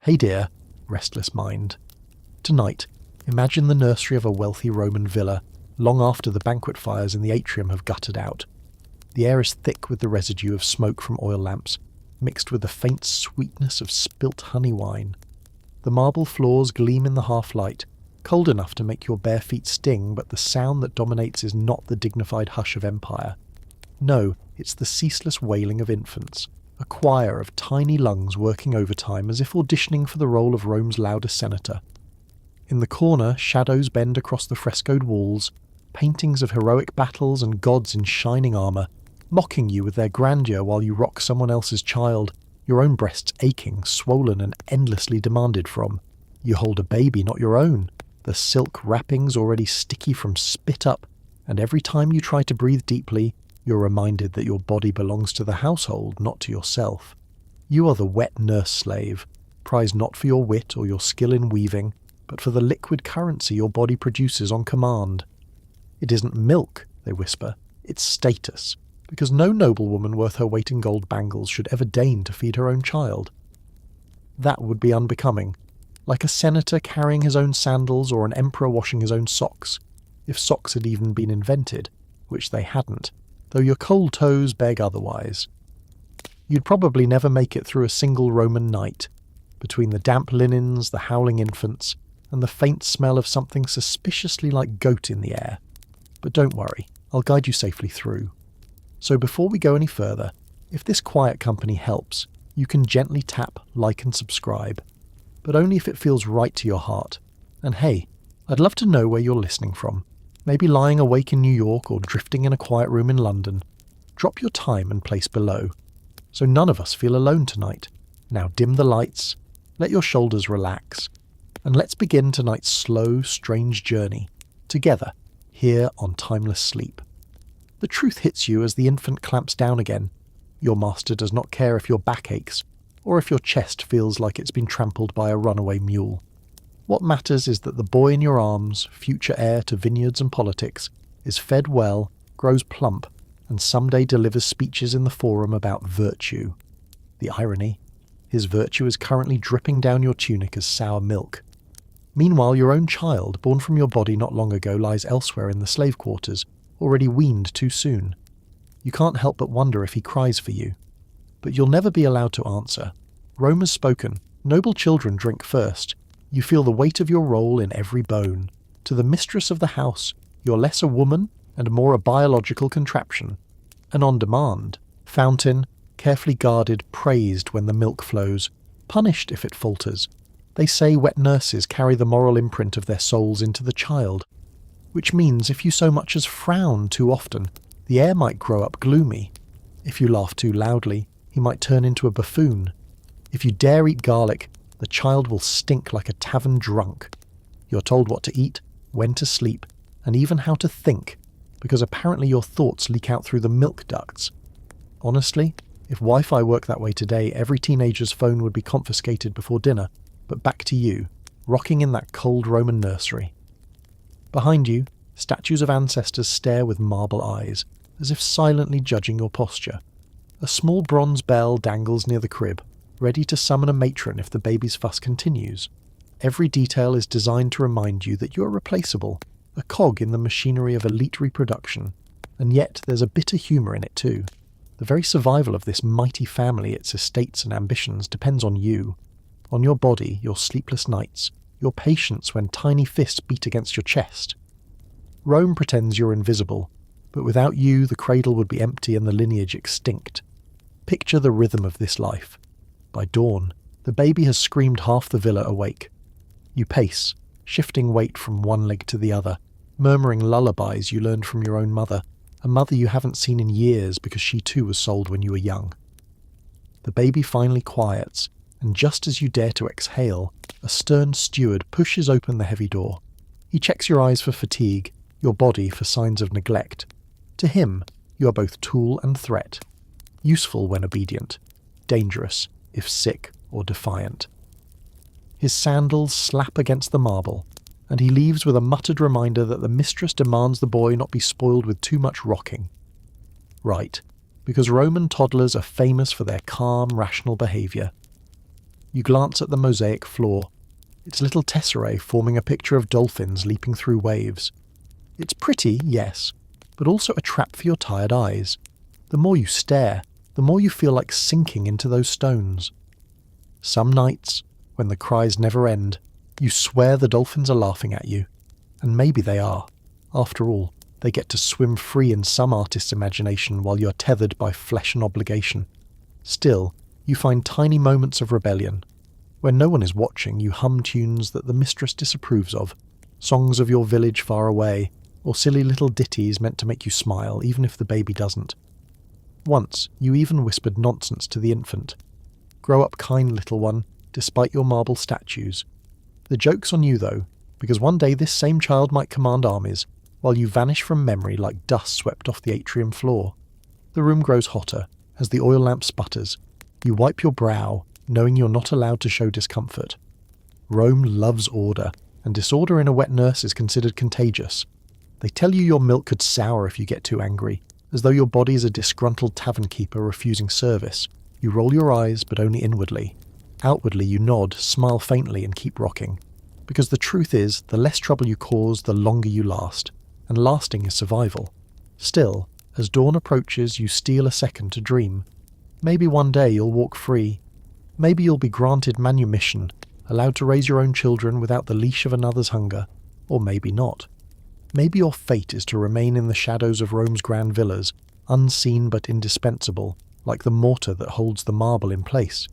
Hey dear, restless mind. Tonight, imagine the nursery of a wealthy Roman villa, long after the banquet fires in the atrium have guttered out. The air is thick with the residue of smoke from oil lamps, mixed with the faint sweetness of spilt honey wine. The marble floors gleam in the half-light, cold enough to make your bare feet sting, but the sound that dominates is not the dignified hush of empire. No, it's the ceaseless wailing of infants, a choir of tiny lungs working overtime as if auditioning for the role of Rome's loudest senator. In the corner, shadows bend across the frescoed walls, paintings of heroic battles and gods in shining armour, mocking you with their grandeur while you rock someone else's child, your own breasts aching, swollen and endlessly demanded from. You hold a baby not your own, the silk wrappings already sticky from spit up, and every time you try to breathe deeply, you're reminded that your body belongs to the household, not to yourself. You are the wet nurse slave, prized not for your wit or your skill in weaving, but for the liquid currency your body produces on command. It isn't milk, they whisper, it's status, because no noblewoman worth her weight in gold bangles should ever deign to feed her own child. That would be unbecoming, like a senator carrying his own sandals or an emperor washing his own socks, if socks had even been invented, which they hadn't, though your cold toes beg otherwise. You'd probably never make it through a single Roman night, between the damp linens, the howling infants, and the faint smell of something suspiciously like goat in the air. But don't worry, I'll guide you safely through. So before we go any further, if this quiet company helps, you can gently tap like and subscribe, but only if it feels right to your heart. And hey, I'd love to know where you're listening from. Maybe lying awake in New York or drifting in a quiet room in London. Drop your time and place below, so none of us feel alone tonight. Now dim the lights, let your shoulders relax, and let's begin tonight's slow, strange journey, together, here on Timeless Sleep. The truth hits you as the infant clamps down again. Your master does not care if your back aches, or if your chest feels like it's been trampled by a runaway mule. What matters is that the boy in your arms, future heir to vineyards and politics, is fed well, grows plump, and someday delivers speeches in the forum about virtue. The irony, his virtue is currently dripping down your tunic as sour milk. Meanwhile, your own child, born from your body not long ago, lies elsewhere in the slave quarters, already weaned too soon. You can't help but wonder if he cries for you. But you'll never be allowed to answer. Rome has spoken. Noble children drink first. You feel the weight of your role in every bone. To the mistress of the house, you're less a woman and more a biological contraption. An on-demand fountain, carefully guarded, praised when the milk flows, punished if it falters. They say wet nurses carry the moral imprint of their souls into the child, which means if you so much as frown too often, the heir might grow up gloomy. If you laugh too loudly, he might turn into a buffoon. If you dare eat garlic, the child will stink like a tavern drunk. You're told what to eat, when to sleep, and even how to think, because apparently your thoughts leak out through the milk ducts. Honestly, if Wi-Fi worked that way today, every teenager's phone would be confiscated before dinner. But back to you, rocking in that cold Roman nursery. Behind you, statues of ancestors stare with marble eyes, as if silently judging your posture. A small bronze bell dangles near the crib, ready to summon a matron if the baby's fuss continues. Every detail is designed to remind you that you are replaceable, a cog in the machinery of elite reproduction. And yet there's a bitter humour in it too. The very survival of this mighty family, its estates and ambitions, depends on you. On your body, your sleepless nights, your patience when tiny fists beat against your chest. Rome pretends you're invisible, but without you the cradle would be empty and the lineage extinct. Picture the rhythm of this life. By dawn, the baby has screamed half the villa awake. You pace, shifting weight from one leg to the other, murmuring lullabies you learned from your own mother, a mother you haven't seen in years because she too was sold when you were young. The baby finally quiets, and just as you dare to exhale, a stern steward pushes open the heavy door. He checks your eyes for fatigue, your body for signs of neglect. To him, you are both tool and threat. Useful when obedient, dangerous if sick or defiant. His sandals slap against the marble, and he leaves with a muttered reminder that the mistress demands the boy not be spoiled with too much rocking. Right, because Roman toddlers are famous for their calm, rational behaviour. You glance at the mosaic floor, its little tesserae forming a picture of dolphins leaping through waves. It's pretty, yes, but also a trap for your tired eyes. The more you stare, the more you feel like sinking into those stones. Some nights, when the cries never end, you swear the dolphins are laughing at you. And maybe they are. After all, they get to swim free in some artist's imagination while you're tethered by flesh and obligation. Still, you find tiny moments of rebellion. When no one is watching, you hum tunes that the mistress disapproves of, songs of your village far away, or silly little ditties meant to make you smile, even if the baby doesn't. Once, you even whispered nonsense to the infant. Grow up kind, little one, despite your marble statues. The joke's on you, though, because one day this same child might command armies, while you vanish from memory like dust swept off the atrium floor. The room grows hotter, as the oil lamp sputters. You wipe your brow, knowing you're not allowed to show discomfort. Rome loves order, and disorder in a wet nurse is considered contagious. They tell you your milk could sour if you get too angry, as though your body is a disgruntled tavern keeper refusing service. You roll your eyes, but only inwardly. Outwardly you nod, smile faintly, and keep rocking. Because the truth is, the less trouble you cause, the longer you last. And lasting is survival. Still, as dawn approaches, you steal a second to dream. Maybe one day you'll walk free. Maybe you'll be granted manumission, allowed to raise your own children without the leash of another's hunger. Or maybe not. Maybe your fate is to remain in the shadows of Rome's grand villas, unseen but indispensable, like the mortar that holds the marble in place.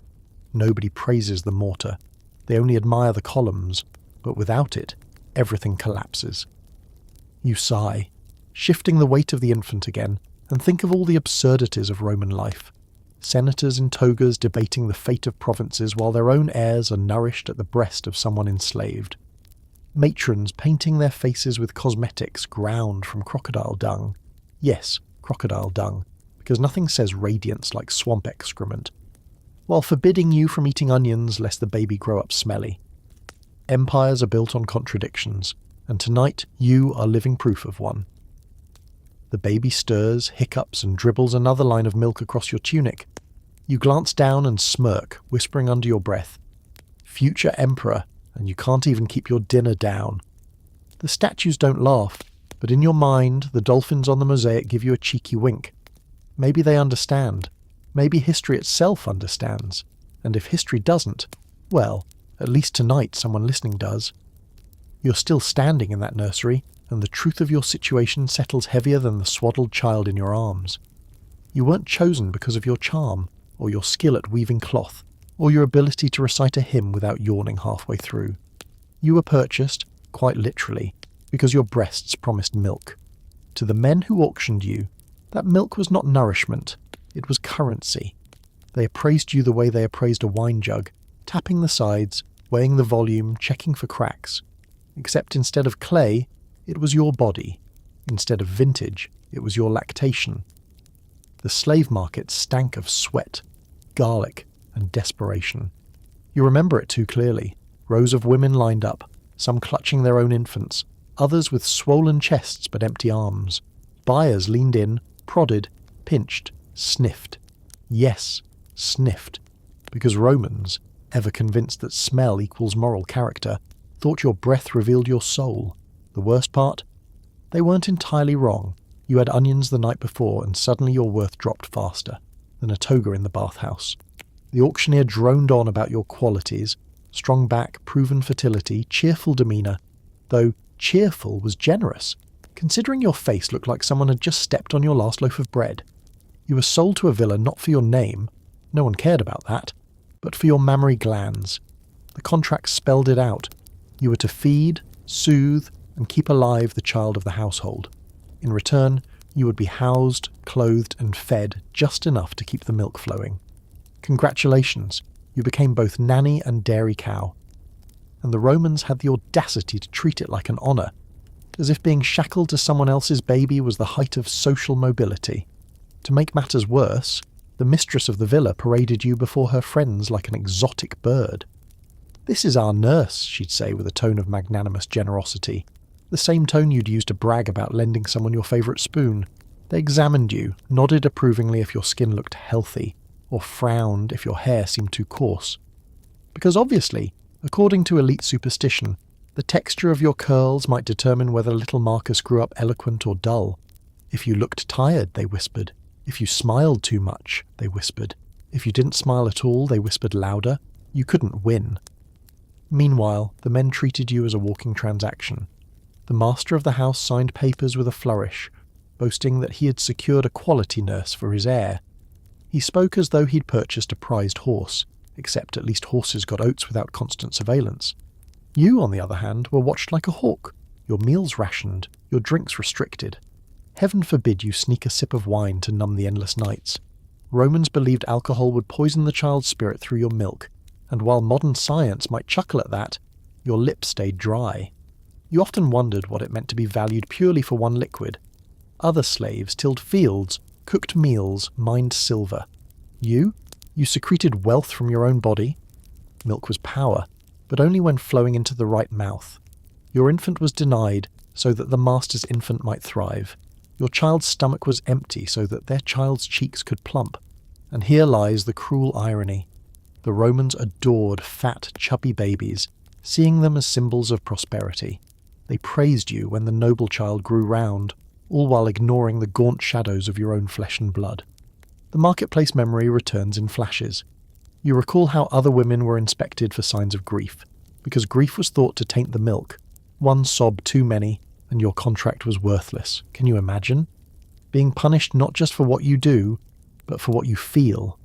Nobody praises the mortar. They only admire the columns, but without it, everything collapses. You sigh, shifting the weight of the infant again, and think of all the absurdities of Roman life. Senators in togas debating the fate of provinces while their own heirs are nourished at the breast of someone enslaved. Matrons painting their faces with cosmetics ground from crocodile dung. Yes, crocodile dung, because nothing says radiance like swamp excrement. While forbidding you from eating onions lest the baby grow up smelly. Empires are built on contradictions, and tonight you are living proof of one. The baby stirs, hiccups, and dribbles another line of milk across your tunic. You glance down and smirk, whispering under your breath, "Future Emperor," and you can't even keep your dinner down. The statues don't laugh, but in your mind, the dolphins on the mosaic give you a cheeky wink. Maybe they understand. Maybe history itself understands. And if history doesn't, well, at least tonight someone listening does. You're still standing in that nursery, and the truth of your situation settles heavier than the swaddled child in your arms. You weren't chosen because of your charm, or your skill at weaving cloth, or your ability to recite a hymn without yawning halfway through. You were purchased, quite literally, because your breasts promised milk. To the men who auctioned you, that milk was not nourishment, it was currency. They appraised you the way they appraised a wine jug, tapping the sides, weighing the volume, checking for cracks. Except instead of clay, it was your body. Instead of vintage, it was your lactation. The slave market stank of sweat, garlic, and desperation. You remember it too clearly. Rows of women lined up, some clutching their own infants, others with swollen chests but empty arms. Buyers leaned in, prodded, pinched, sniffed. Yes, sniffed. Because Romans, ever convinced that smell equals moral character, thought your breath revealed your soul. The worst part? They weren't entirely wrong. You had onions the night before, and suddenly your worth dropped faster than a toga in the bathhouse. The auctioneer droned on about your qualities: strong back, proven fertility, cheerful demeanour. Though cheerful was generous, considering your face looked like someone had just stepped on your last loaf of bread. You were sold to a villa not for your name, no one cared about that, but for your mammary glands. The contract spelled it out. You were to feed, soothe, and keep alive the child of the household. In return, you would be housed, clothed, and fed just enough to keep the milk flowing. Congratulations, you became both nanny and dairy cow. And the Romans had the audacity to treat it like an honour, as if being shackled to someone else's baby was the height of social mobility. To make matters worse, the mistress of the villa paraded you before her friends like an exotic bird. "This is our nurse," she'd say with a tone of magnanimous generosity, the same tone you'd use to brag about lending someone your favourite spoon. They examined you, nodded approvingly if your skin looked healthy, or frowned if your hair seemed too coarse. Because obviously, according to elite superstition, the texture of your curls might determine whether little Marcus grew up eloquent or dull. If you looked tired, they whispered. If you smiled too much, they whispered. If you didn't smile at all, they whispered louder. You couldn't win. Meanwhile, the men treated you as a walking transaction. The master of the house signed papers with a flourish, boasting that he had secured a quality nurse for his heir. He spoke as though he'd purchased a prized horse, except at least horses got oats without constant surveillance. You, on the other hand, were watched like a hawk, your meals rationed, your drinks restricted. Heaven forbid you sneak a sip of wine to numb the endless nights. Romans believed alcohol would poison the child's spirit through your milk, and while modern science might chuckle at that, your lips stayed dry. You often wondered what it meant to be valued purely for one liquid. Other slaves tilled fields, cooked meals, mined silver. You secreted wealth from your own body. Milk was power, but only when flowing into the right mouth. Your infant was denied so that the master's infant might thrive. Your child's stomach was empty so that their child's cheeks could plump. And here lies the cruel irony. The Romans adored fat, chubby babies, seeing them as symbols of prosperity. They praised you when the noble child grew round, all while ignoring the gaunt shadows of your own flesh and blood. The marketplace memory returns in flashes. You recall how other women were inspected for signs of grief, because grief was thought to taint the milk. One sob too many, and your contract was worthless. Can you imagine? Being punished not just for what you do, but for what you feel.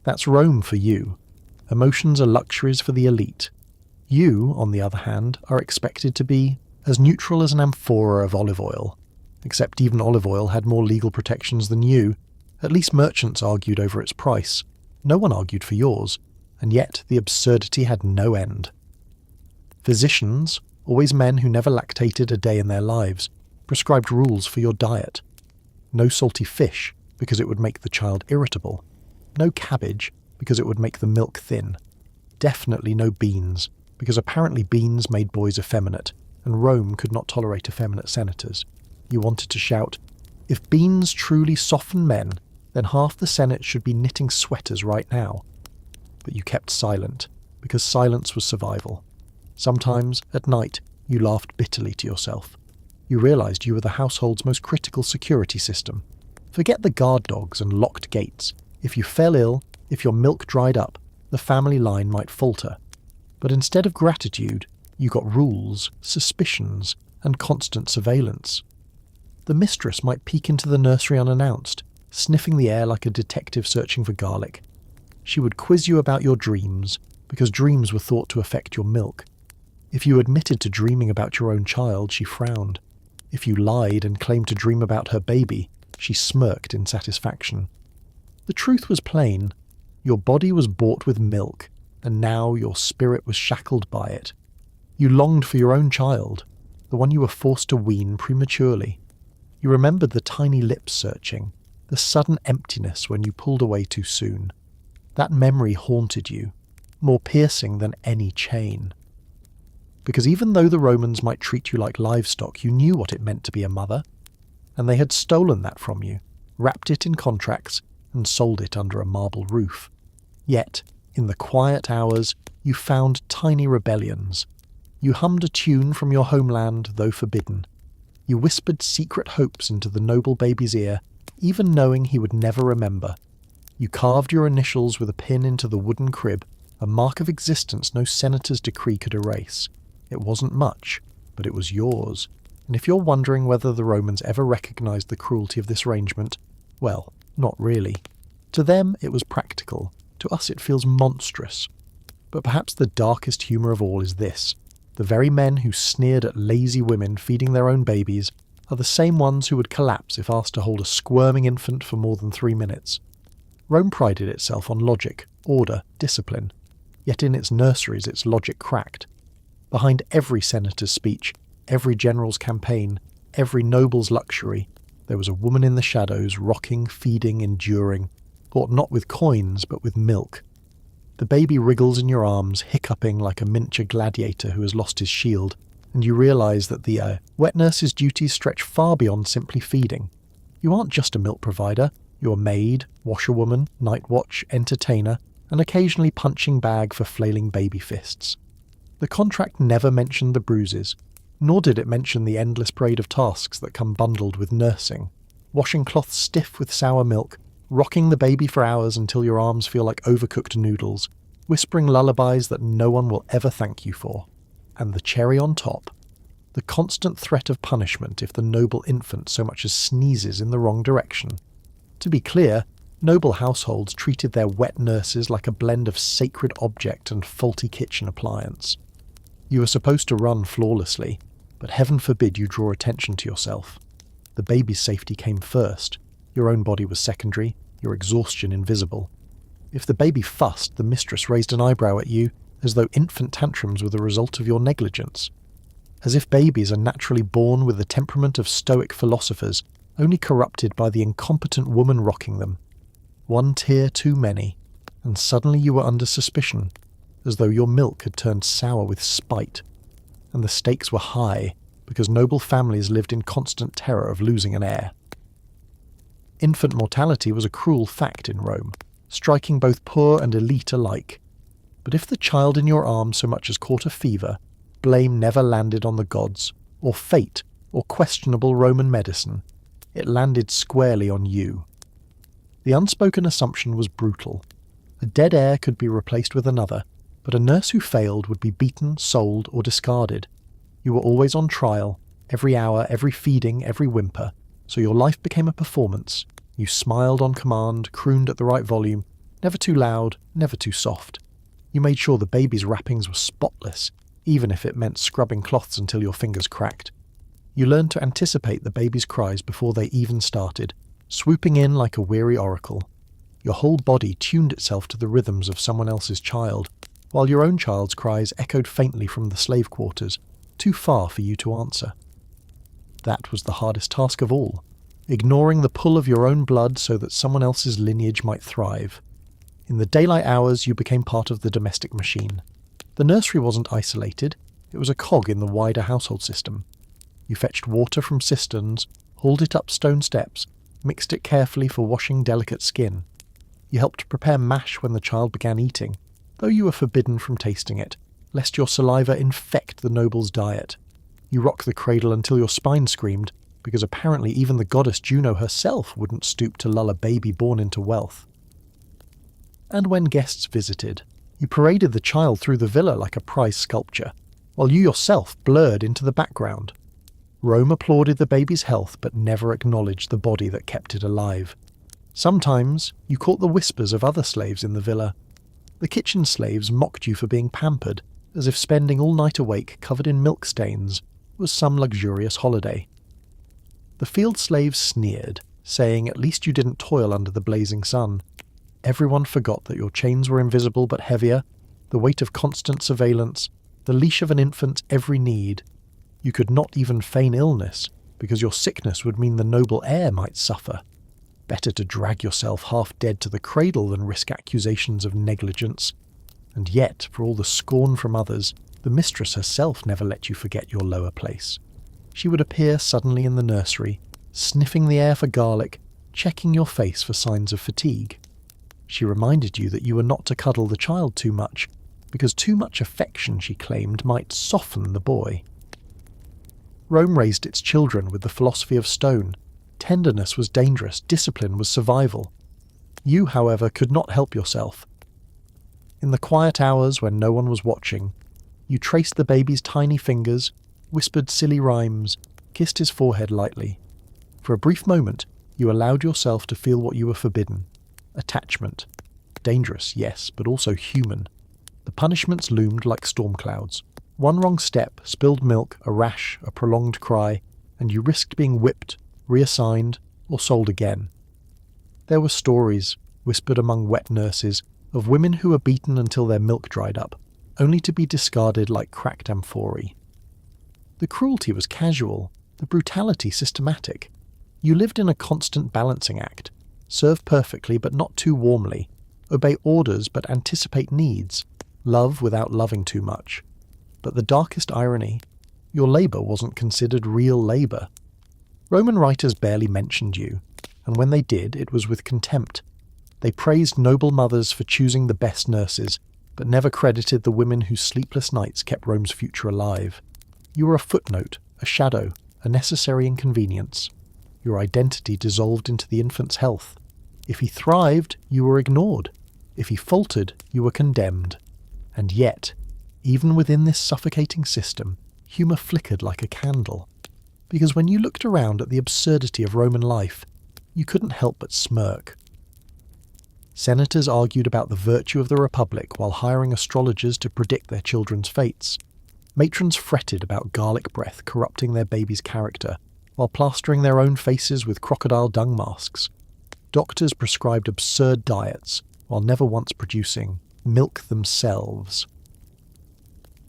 That's Rome for you. Emotions are luxuries for the elite. You, on the other hand, are expected to be as neutral as an amphora of olive oil. Except even olive oil had more legal protections than you. At least merchants argued over its price. No one argued for yours, and yet the absurdity had no end. Physicians, always men who never lactated a day in their lives, prescribed rules for your diet. No salty fish, because it would make the child irritable. No cabbage, because it would make the milk thin. Definitely no beans, because apparently beans made boys effeminate, and Rome could not tolerate effeminate senators. You wanted to shout, "If beans truly soften men, then half the Senate should be knitting sweaters right now." But you kept silent, because silence was survival. Sometimes, at night, you laughed bitterly to yourself. You realized you were the household's most critical security system. Forget the guard dogs and locked gates. If you fell ill, if your milk dried up, the family line might falter. But instead of gratitude, you got rules, suspicions, and constant surveillance. The mistress might peek into the nursery unannounced, sniffing the air like a detective searching for garlic. She would quiz you about your dreams, because dreams were thought to affect your milk. If you admitted to dreaming about your own child, she frowned. If you lied and claimed to dream about her baby, she smirked in satisfaction. The truth was plain. Your body was bought with milk, and now your spirit was shackled by it. You longed for your own child, the one you were forced to wean prematurely. You remembered the tiny lips searching, the sudden emptiness when you pulled away too soon. That memory haunted you, more piercing than any chain. Because even though the Romans might treat you like livestock, you knew what it meant to be a mother, and they had stolen that from you, wrapped it in contracts, and sold it under a marble roof. Yet, in the quiet hours, you found tiny rebellions. You hummed a tune from your homeland, though forbidden. You whispered secret hopes into the noble baby's ear, even knowing he would never remember. You carved your initials with a pin into the wooden crib, a mark of existence no senator's decree could erase. It wasn't much, but it was yours. And if you're wondering whether the Romans ever recognized the cruelty of this arrangement, well, not really. To them it was practical. To us it feels monstrous. But perhaps the darkest humour of all is this. The very men who sneered at lazy women feeding their own babies are the same ones who would collapse if asked to hold a squirming infant for more than 3 minutes. Rome prided itself on logic, order, discipline. Yet in its nurseries its logic cracked. Behind every senator's speech, every general's campaign, every noble's luxury, there was a woman in the shadows, rocking, feeding, enduring, bought not with coins but with milk. The baby wriggles in your arms, hiccuping like a miniature gladiator who has lost his shield, and you realise that the wet nurse's duties stretch far beyond simply feeding. You aren't just a milk provider, you're maid, washerwoman, night watch, entertainer, an occasionally punching bag for flailing baby fists. The contract never mentioned the bruises, nor did it mention the endless parade of tasks that come bundled with nursing. Washing cloths stiff with sour milk, rocking the baby for hours until your arms feel like overcooked noodles, whispering lullabies that no one will ever thank you for. And the cherry on top, the constant threat of punishment if the noble infant so much as sneezes in the wrong direction. To be clear, noble households treated their wet nurses like a blend of sacred object and faulty kitchen appliance. You were supposed to run flawlessly, but heaven forbid you draw attention to yourself. The baby's safety came first, your own body was secondary, your exhaustion invisible. If the baby fussed, the mistress raised an eyebrow at you, as though infant tantrums were the result of your negligence. As if babies are naturally born with the temperament of stoic philosophers, only corrupted by the incompetent woman rocking them. One tear too many, and suddenly you were under suspicion, as though your milk had turned sour with spite. And the stakes were high, because noble families lived in constant terror of losing an heir. Infant mortality was a cruel fact in Rome, striking both poor and elite alike. But if the child in your arms so much as caught a fever, blame never landed on the gods, or fate, or questionable Roman medicine. It landed squarely on you. The unspoken assumption was brutal. A dead heir could be replaced with another, but a nurse who failed would be beaten, sold, or discarded. You were always on trial, every hour, every feeding, every whimper, so your life became a performance. You smiled on command, crooned at the right volume, never too loud, never too soft. You made sure the baby's wrappings were spotless, even if it meant scrubbing cloths until your fingers cracked. You learned to anticipate the baby's cries before they even started, swooping in like a weary oracle. Your whole body tuned itself to the rhythms of someone else's child, while your own child's cries echoed faintly from the slave quarters, too far for you to answer. That was the hardest task of all, ignoring the pull of your own blood so that someone else's lineage might thrive. In the daylight hours, you became part of the domestic machine. The nursery wasn't isolated, it was a cog in the wider household system. You fetched water from cisterns, hauled it up stone steps, mixed it carefully for washing delicate skin. You helped prepare mash when the child began eating, though you were forbidden from tasting it, lest your saliva infect the noble's diet. You rocked the cradle until your spine screamed, because apparently even the goddess Juno herself wouldn't stoop to lull a baby born into wealth. And when guests visited, you paraded the child through the villa like a prize sculpture, while you yourself blurred into the background. Rome applauded the baby's health but never acknowledged the body that kept it alive. Sometimes you caught the whispers of other slaves in the villa. The kitchen slaves mocked you for being pampered, as if spending all night awake covered in milk stains was some luxurious holiday. The field slaves sneered, saying at least you didn't toil under the blazing sun. Everyone forgot that your chains were invisible but heavier, the weight of constant surveillance, the leash of an infant's every need. You could not even feign illness, because your sickness would mean the noble heir might suffer. Better to drag yourself half dead to the cradle than risk accusations of negligence. And yet, for all the scorn from others, the mistress herself never let you forget your lower place. She would appear suddenly in the nursery, sniffing the air for garlic, checking your face for signs of fatigue. She reminded you that you were not to cuddle the child too much, because too much affection, she claimed, might soften the boy. Rome raised its children with the philosophy of stone. Tenderness was dangerous, discipline was survival. You, however, could not help yourself. In the quiet hours when no one was watching, you traced the baby's tiny fingers, whispered silly rhymes, kissed his forehead lightly. For a brief moment, you allowed yourself to feel what you were forbidden. Attachment. Dangerous, yes, but also human. The punishments loomed like storm clouds. One wrong step, spilled milk, a rash, a prolonged cry, and you risked being whipped, reassigned, or sold again. There were stories, whispered among wet nurses, of women who were beaten until their milk dried up, only to be discarded like cracked amphorae. The cruelty was casual, the brutality systematic. You lived in a constant balancing act. Serve perfectly but not too warmly. Obey orders but anticipate needs. Love without loving too much. But the darkest irony, your labour wasn't considered real labour. Roman writers barely mentioned you, and when they did, it was with contempt. They praised noble mothers for choosing the best nurses, but never credited the women whose sleepless nights kept Rome's future alive. You were a footnote, a shadow, a necessary inconvenience. Your identity dissolved into the infant's health. If he thrived, you were ignored. If he faltered, you were condemned. And yet, even within this suffocating system, humour flickered like a candle. Because when you looked around at the absurdity of Roman life, you couldn't help but smirk. Senators argued about the virtue of the Republic while hiring astrologers to predict their children's fates. Matrons fretted about garlic breath corrupting their baby's character, while plastering their own faces with crocodile dung masks. Doctors prescribed absurd diets, while never once producing milk themselves.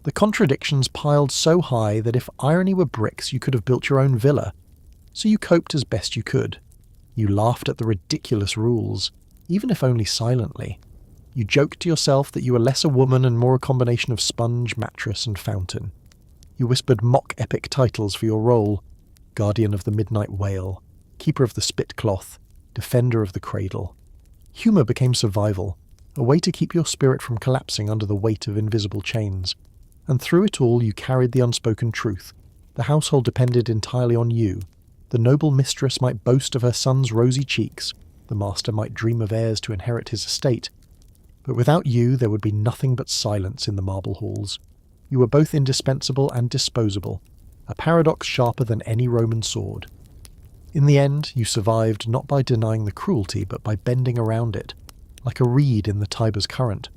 The contradictions piled so high that if irony were bricks, you could have built your own villa. So you coped as best you could. You laughed at the ridiculous rules, even if only silently. You joked to yourself that you were less a woman and more a combination of sponge, mattress, and fountain. You whispered mock epic titles for your role: Guardian of the Midnight Whale, Keeper of the Spit Cloth, Defender of the Cradle. Humour became survival, a way to keep your spirit from collapsing under the weight of invisible chains. And through it all you carried the unspoken truth. The household depended entirely on you. The noble mistress might boast of her son's rosy cheeks, the master might dream of heirs to inherit his estate, but without you there would be nothing but silence in the marble halls. You were both indispensable and disposable, a paradox sharper than any Roman sword. In the end, you survived not by denying the cruelty, but by bending around it, like a reed in the Tiber's current.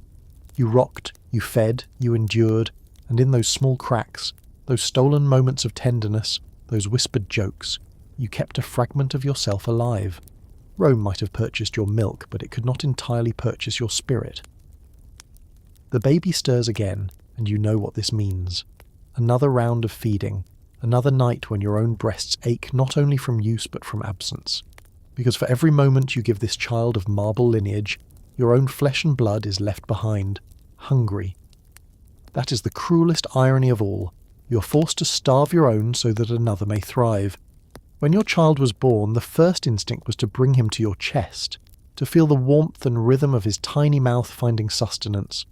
You rocked, you fed, you endured, and in those small cracks, those stolen moments of tenderness, those whispered jokes, you kept a fragment of yourself alive. Rome might have purchased your milk, but it could not entirely purchase your spirit. The baby stirs again, and you know what this means. Another round of feeding, another night when your own breasts ache not only from use but from absence. Because for every moment you give this child of marble lineage, your own flesh and blood is left behind, hungry. That is the cruelest irony of all. You are forced to starve your own so that another may thrive. When your child was born, the first instinct was to bring him to your chest, to feel the warmth and rhythm of his tiny mouth finding sustenance.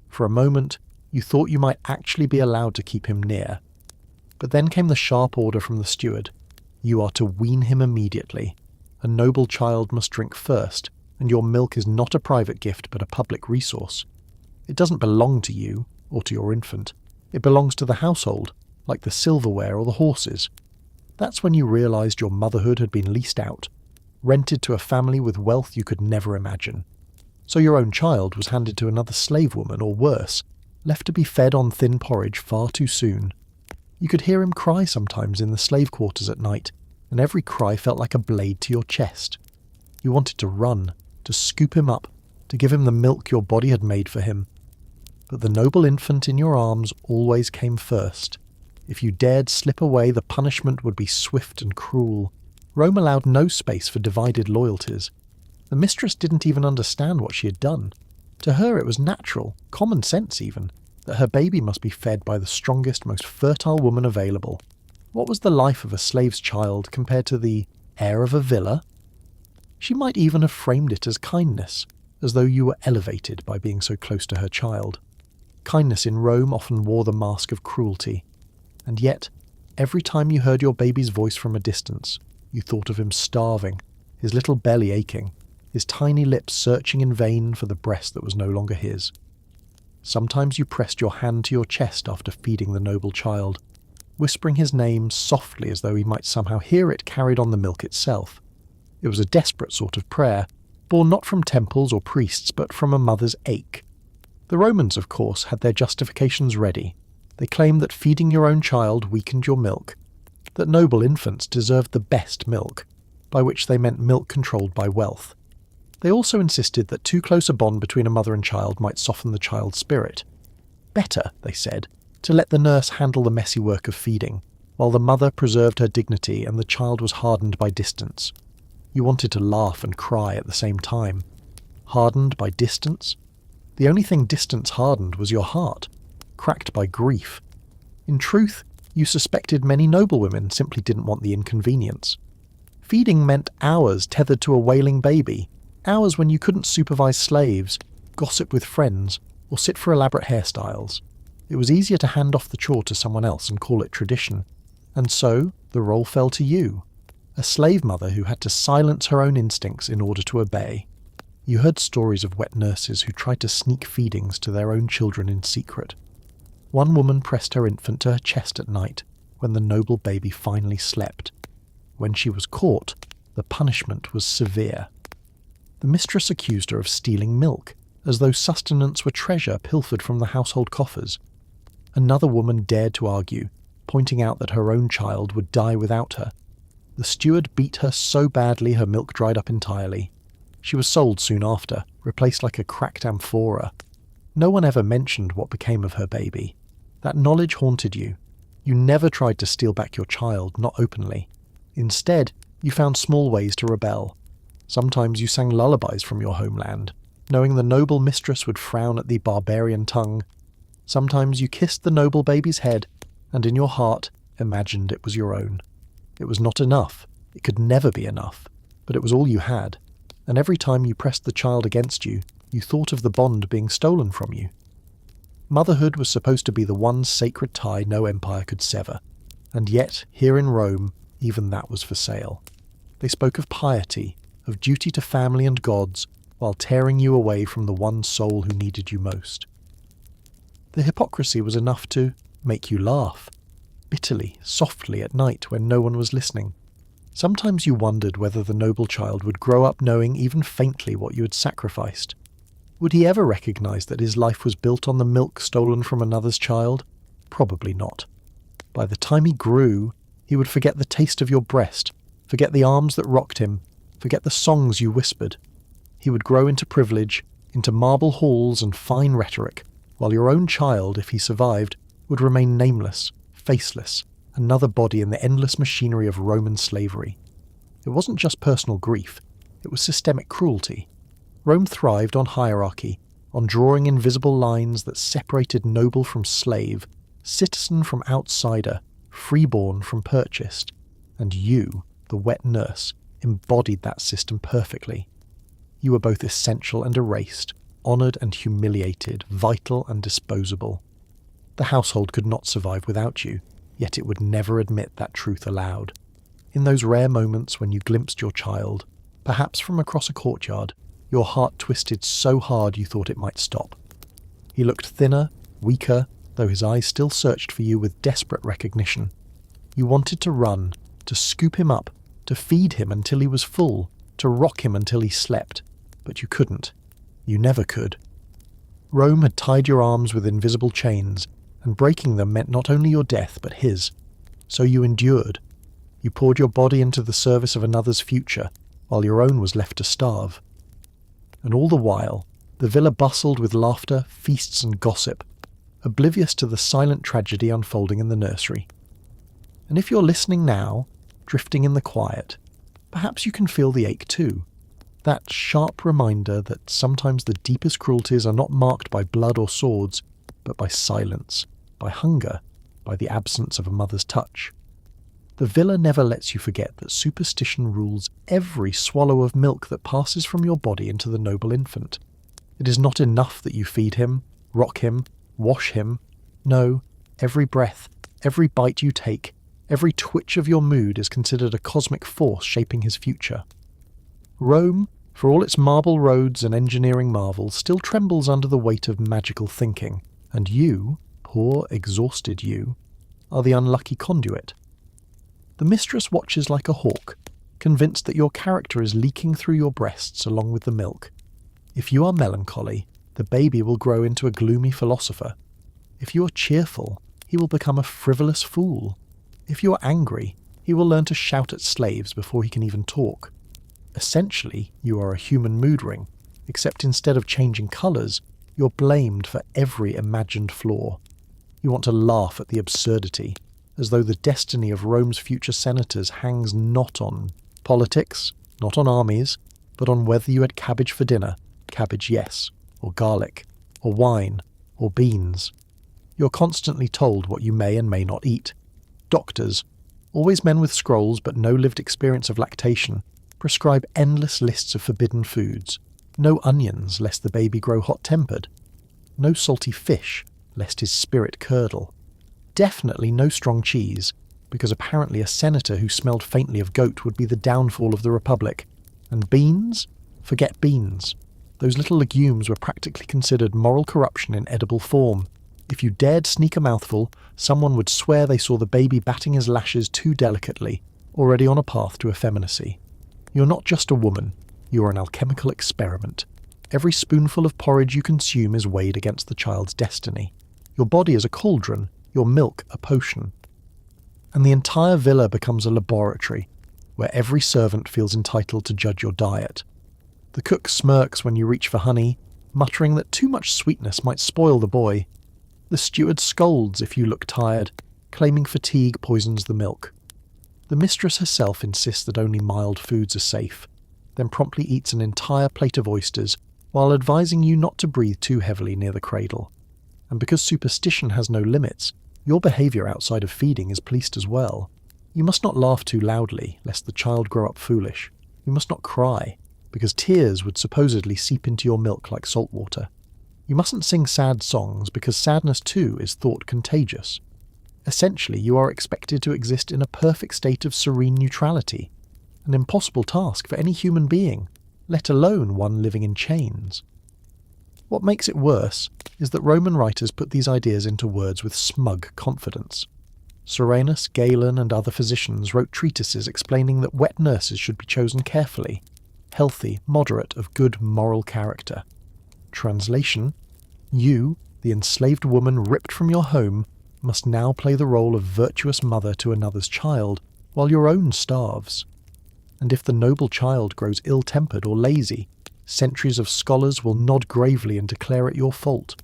For a moment, you thought you might actually be allowed to keep him near. But then came the sharp order from the steward. You are to wean him immediately. A noble child must drink first, and your milk is not a private gift but a public resource. It doesn't belong to you, or to your infant. It belongs to the household, like the silverware or the horses. That's when you realised your motherhood had been leased out, rented to a family with wealth you could never imagine. So your own child was handed to another slave woman, or worse, left to be fed on thin porridge far too soon. You could hear him cry sometimes in the slave quarters at night, and every cry felt like a blade to your chest. You wanted to run, to scoop him up, to give him the milk your body had made for him. But the noble infant in your arms always came first. If you dared slip away, the punishment would be swift and cruel. Rome allowed no space for divided loyalties. The mistress didn't even understand what she had done. To her it was natural, common sense even, that her baby must be fed by the strongest, most fertile woman available. What was the life of a slave's child compared to the heir of a villa? She might even have framed it as kindness, as though you were elevated by being so close to her child. Kindness in Rome often wore the mask of cruelty. And yet, every time you heard your baby's voice from a distance, you thought of him starving, his little belly aching, his tiny lips searching in vain for the breast that was no longer his. Sometimes you pressed your hand to your chest after feeding the noble child, whispering his name softly as though he might somehow hear it carried on the milk itself. It was a desperate sort of prayer, born not from temples or priests, but from a mother's ache. The Romans, of course, had their justifications ready. They claimed that feeding your own child weakened your milk, that noble infants deserved the best milk, by which they meant milk controlled by wealth. They also insisted that too close a bond between a mother and child might soften the child's spirit. Better, they said, to let the nurse handle the messy work of feeding, while the mother preserved her dignity and the child was hardened by distance. You wanted to laugh and cry at the same time. Hardened by distance? The only thing distance hardened was your heart, cracked by grief. In truth, you suspected many noblewomen simply didn't want the inconvenience. Feeding meant hours tethered to a wailing baby, Hours when you couldn't supervise slaves, gossip with friends, or sit for elaborate hairstyles. It was easier to hand off the chore to someone else and call it tradition. And so, the role fell to you, a slave mother who had to silence her own instincts in order to obey. You heard stories of wet nurses who tried to sneak feedings to their own children in secret. One woman pressed her infant to her chest at night when the noble baby finally slept. When she was caught, the punishment was severe. The mistress accused her of stealing milk, as though sustenance were treasure pilfered from the household coffers. Another woman dared to argue, pointing out that her own child would die without her. The steward beat her so badly her milk dried up entirely. She was sold soon after, replaced like a cracked amphora. No one ever mentioned what became of her baby. That knowledge haunted you. You never tried to steal back your child, not openly. Instead, you found small ways to rebel. Sometimes you sang lullabies from your homeland, knowing the noble mistress would frown at the barbarian tongue. Sometimes you kissed the noble baby's head, and in your heart imagined it was your own. It was not enough. It could never be enough. But it was all you had. And every time you pressed the child against you, you thought of the bond being stolen from you. Motherhood was supposed to be the one sacred tie no empire could sever. And yet, here in Rome, even that was for sale. They spoke of piety, of duty to family and gods, while tearing you away from the one soul who needed you most. The hypocrisy was enough to make you laugh, bitterly, softly at night when no one was listening. Sometimes you wondered whether the noble child would grow up knowing even faintly what you had sacrificed. Would he ever recognize that his life was built on the milk stolen from another's child? Probably not. By the time he grew, he would forget the taste of your breast, forget the arms that rocked him, forget the songs you whispered. He would grow into privilege, into marble halls and fine rhetoric, while your own child, if he survived, would remain nameless, faceless, another body in the endless machinery of Roman slavery. It wasn't just personal grief, it was systemic cruelty. Rome thrived on hierarchy, on drawing invisible lines that separated noble from slave, citizen from outsider, freeborn from purchased. And you, the wet nurse, embodied that system perfectly. You were both essential and erased, honoured and humiliated, vital and disposable. The household could not survive without you, yet it would never admit that truth aloud. In those rare moments when you glimpsed your child, perhaps from across a courtyard, your heart twisted so hard you thought it might stop. He looked thinner, weaker, though his eyes still searched for you with desperate recognition. You wanted to run, to scoop him up, to feed him until he was full, to rock him until he slept, but you couldn't. You never could. Rome had tied your arms with invisible chains, and breaking them meant not only your death, but his. So you endured. You poured your body into the service of another's future, while your own was left to starve. And all the while, the villa bustled with laughter, feasts and gossip, oblivious to the silent tragedy unfolding in the nursery. And if you're listening now, drifting in the quiet, perhaps you can feel the ache too. That sharp reminder that sometimes the deepest cruelties are not marked by blood or swords, but by silence, by hunger, by the absence of a mother's touch. The villa never lets you forget that superstition rules every swallow of milk that passes from your body into the noble infant. It is not enough that you feed him, rock him, wash him. No, every breath, every bite you take, every twitch of your mood is considered a cosmic force shaping his future. Rome, for all its marble roads and engineering marvels, still trembles under the weight of magical thinking, and you, poor, exhausted you, are the unlucky conduit. The mistress watches like a hawk, convinced that your character is leaking through your breasts along with the milk. If you are melancholy, the baby will grow into a gloomy philosopher. If you are cheerful, he will become a frivolous fool. If you are angry, he will learn to shout at slaves before he can even talk. Essentially, you are a human mood ring, except instead of changing colours, you're blamed for every imagined flaw. You want to laugh at the absurdity, as though the destiny of Rome's future senators hangs not on politics, not on armies, but on whether you had cabbage for dinner, cabbage yes, or garlic, or wine, or beans. You're constantly told what you may and may not eat. Doctors, always men with scrolls but no lived experience of lactation, prescribe endless lists of forbidden foods, no onions lest the baby grow hot-tempered, no salty fish lest his spirit curdle, definitely no strong cheese, because apparently a senator who smelled faintly of goat would be the downfall of the Republic, and beans? Forget beans. Those little legumes were practically considered moral corruption in edible form. If you dared sneak a mouthful, someone would swear they saw the baby batting his lashes too delicately, already on a path to effeminacy. You're not just a woman, you are an alchemical experiment. Every spoonful of porridge you consume is weighed against the child's destiny. Your body is a cauldron, your milk a potion. And the entire villa becomes a laboratory, where every servant feels entitled to judge your diet. The cook smirks when you reach for honey, muttering that too much sweetness might spoil the boy. The steward scolds if you look tired, claiming fatigue poisons the milk. The mistress herself insists that only mild foods are safe, then promptly eats an entire plate of oysters while advising you not to breathe too heavily near the cradle. And because superstition has no limits, your behaviour outside of feeding is policed as well. You must not laugh too loudly, lest the child grow up foolish. You must not cry, because tears would supposedly seep into your milk like salt water. You mustn't sing sad songs, because sadness too is thought contagious. Essentially, you are expected to exist in a perfect state of serene neutrality, an impossible task for any human being, let alone one living in chains. What makes it worse is that Roman writers put these ideas into words with smug confidence. Soranus, Galen, and other physicians wrote treatises explaining that wet nurses should be chosen carefully, healthy, moderate, of good moral character. Translation: you, the enslaved woman ripped from your home, must now play the role of virtuous mother to another's child, while your own starves. And if the noble child grows ill-tempered or lazy, centuries of scholars will nod gravely and declare it your fault.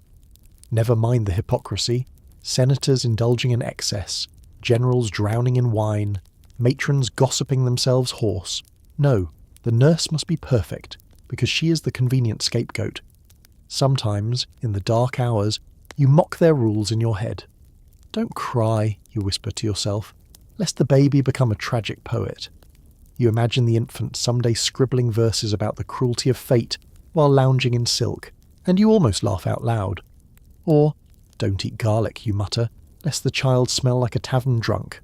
Never mind the hypocrisy, senators indulging in excess, generals drowning in wine, matrons gossiping themselves hoarse. No, the nurse must be perfect, because she is the convenient scapegoat. Sometimes, in the dark hours, you mock their rules in your head. Don't cry, you whisper to yourself, lest the baby become a tragic poet. You imagine the infant someday scribbling verses about the cruelty of fate while lounging in silk, and you almost laugh out loud. Or, don't eat garlic, you mutter, lest the child smell like a tavern drunk.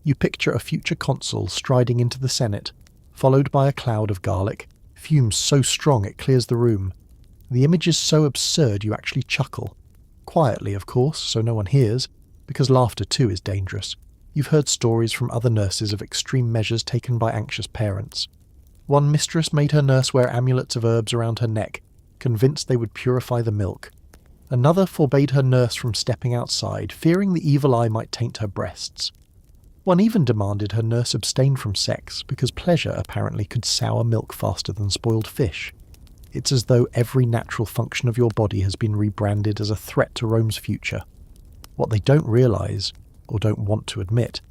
You picture a future consul striding into the Senate, followed by a cloud of garlic, fumes so strong it clears the room. The image is so absurd you actually chuckle. Quietly, of course, so no one hears, because laughter too is dangerous. You've heard stories from other nurses of extreme measures taken by anxious parents. One mistress made her nurse wear amulets of herbs around her neck, convinced they would purify the milk. Another forbade her nurse from stepping outside, fearing the evil eye might taint her breasts. One even demanded her nurse abstain from sex, because pleasure apparently could sour milk faster than spoiled fish. It's as though every natural function of your body has been rebranded as a threat to Rome's future. What they don't realise, or don't want to admit,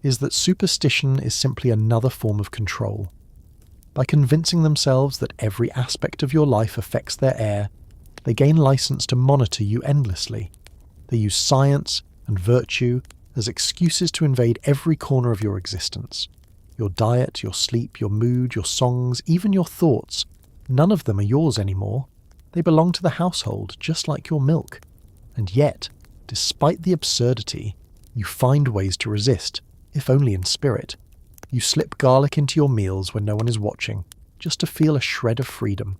is that superstition is simply another form of control. By convincing themselves that every aspect of your life affects their heir, they gain license to monitor you endlessly. They use science and virtue as excuses to invade every corner of your existence. Your diet, your sleep, your mood, your songs, even your thoughts, none of them are yours anymore. They belong to the household, just like your milk. And yet, despite the absurdity, you find ways to resist, if only in spirit. You slip garlic into your meals when no one is watching, just to feel a shred of freedom.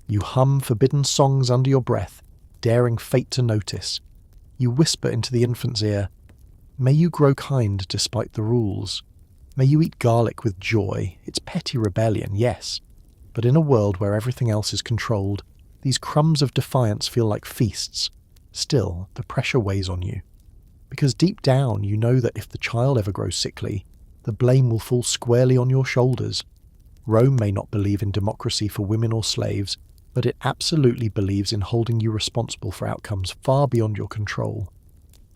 You hum forbidden songs under your breath, daring fate to notice. You whisper into the infant's ear, "May you grow kind despite the rules. May you eat garlic with joy. It's petty rebellion, yes. But in a world where everything else is controlled, these crumbs of defiance feel like feasts. Still, the pressure weighs on you. Because deep down you know that if the child ever grows sickly, the blame will fall squarely on your shoulders. Rome may not believe in democracy for women or slaves, but it absolutely believes in holding you responsible for outcomes far beyond your control.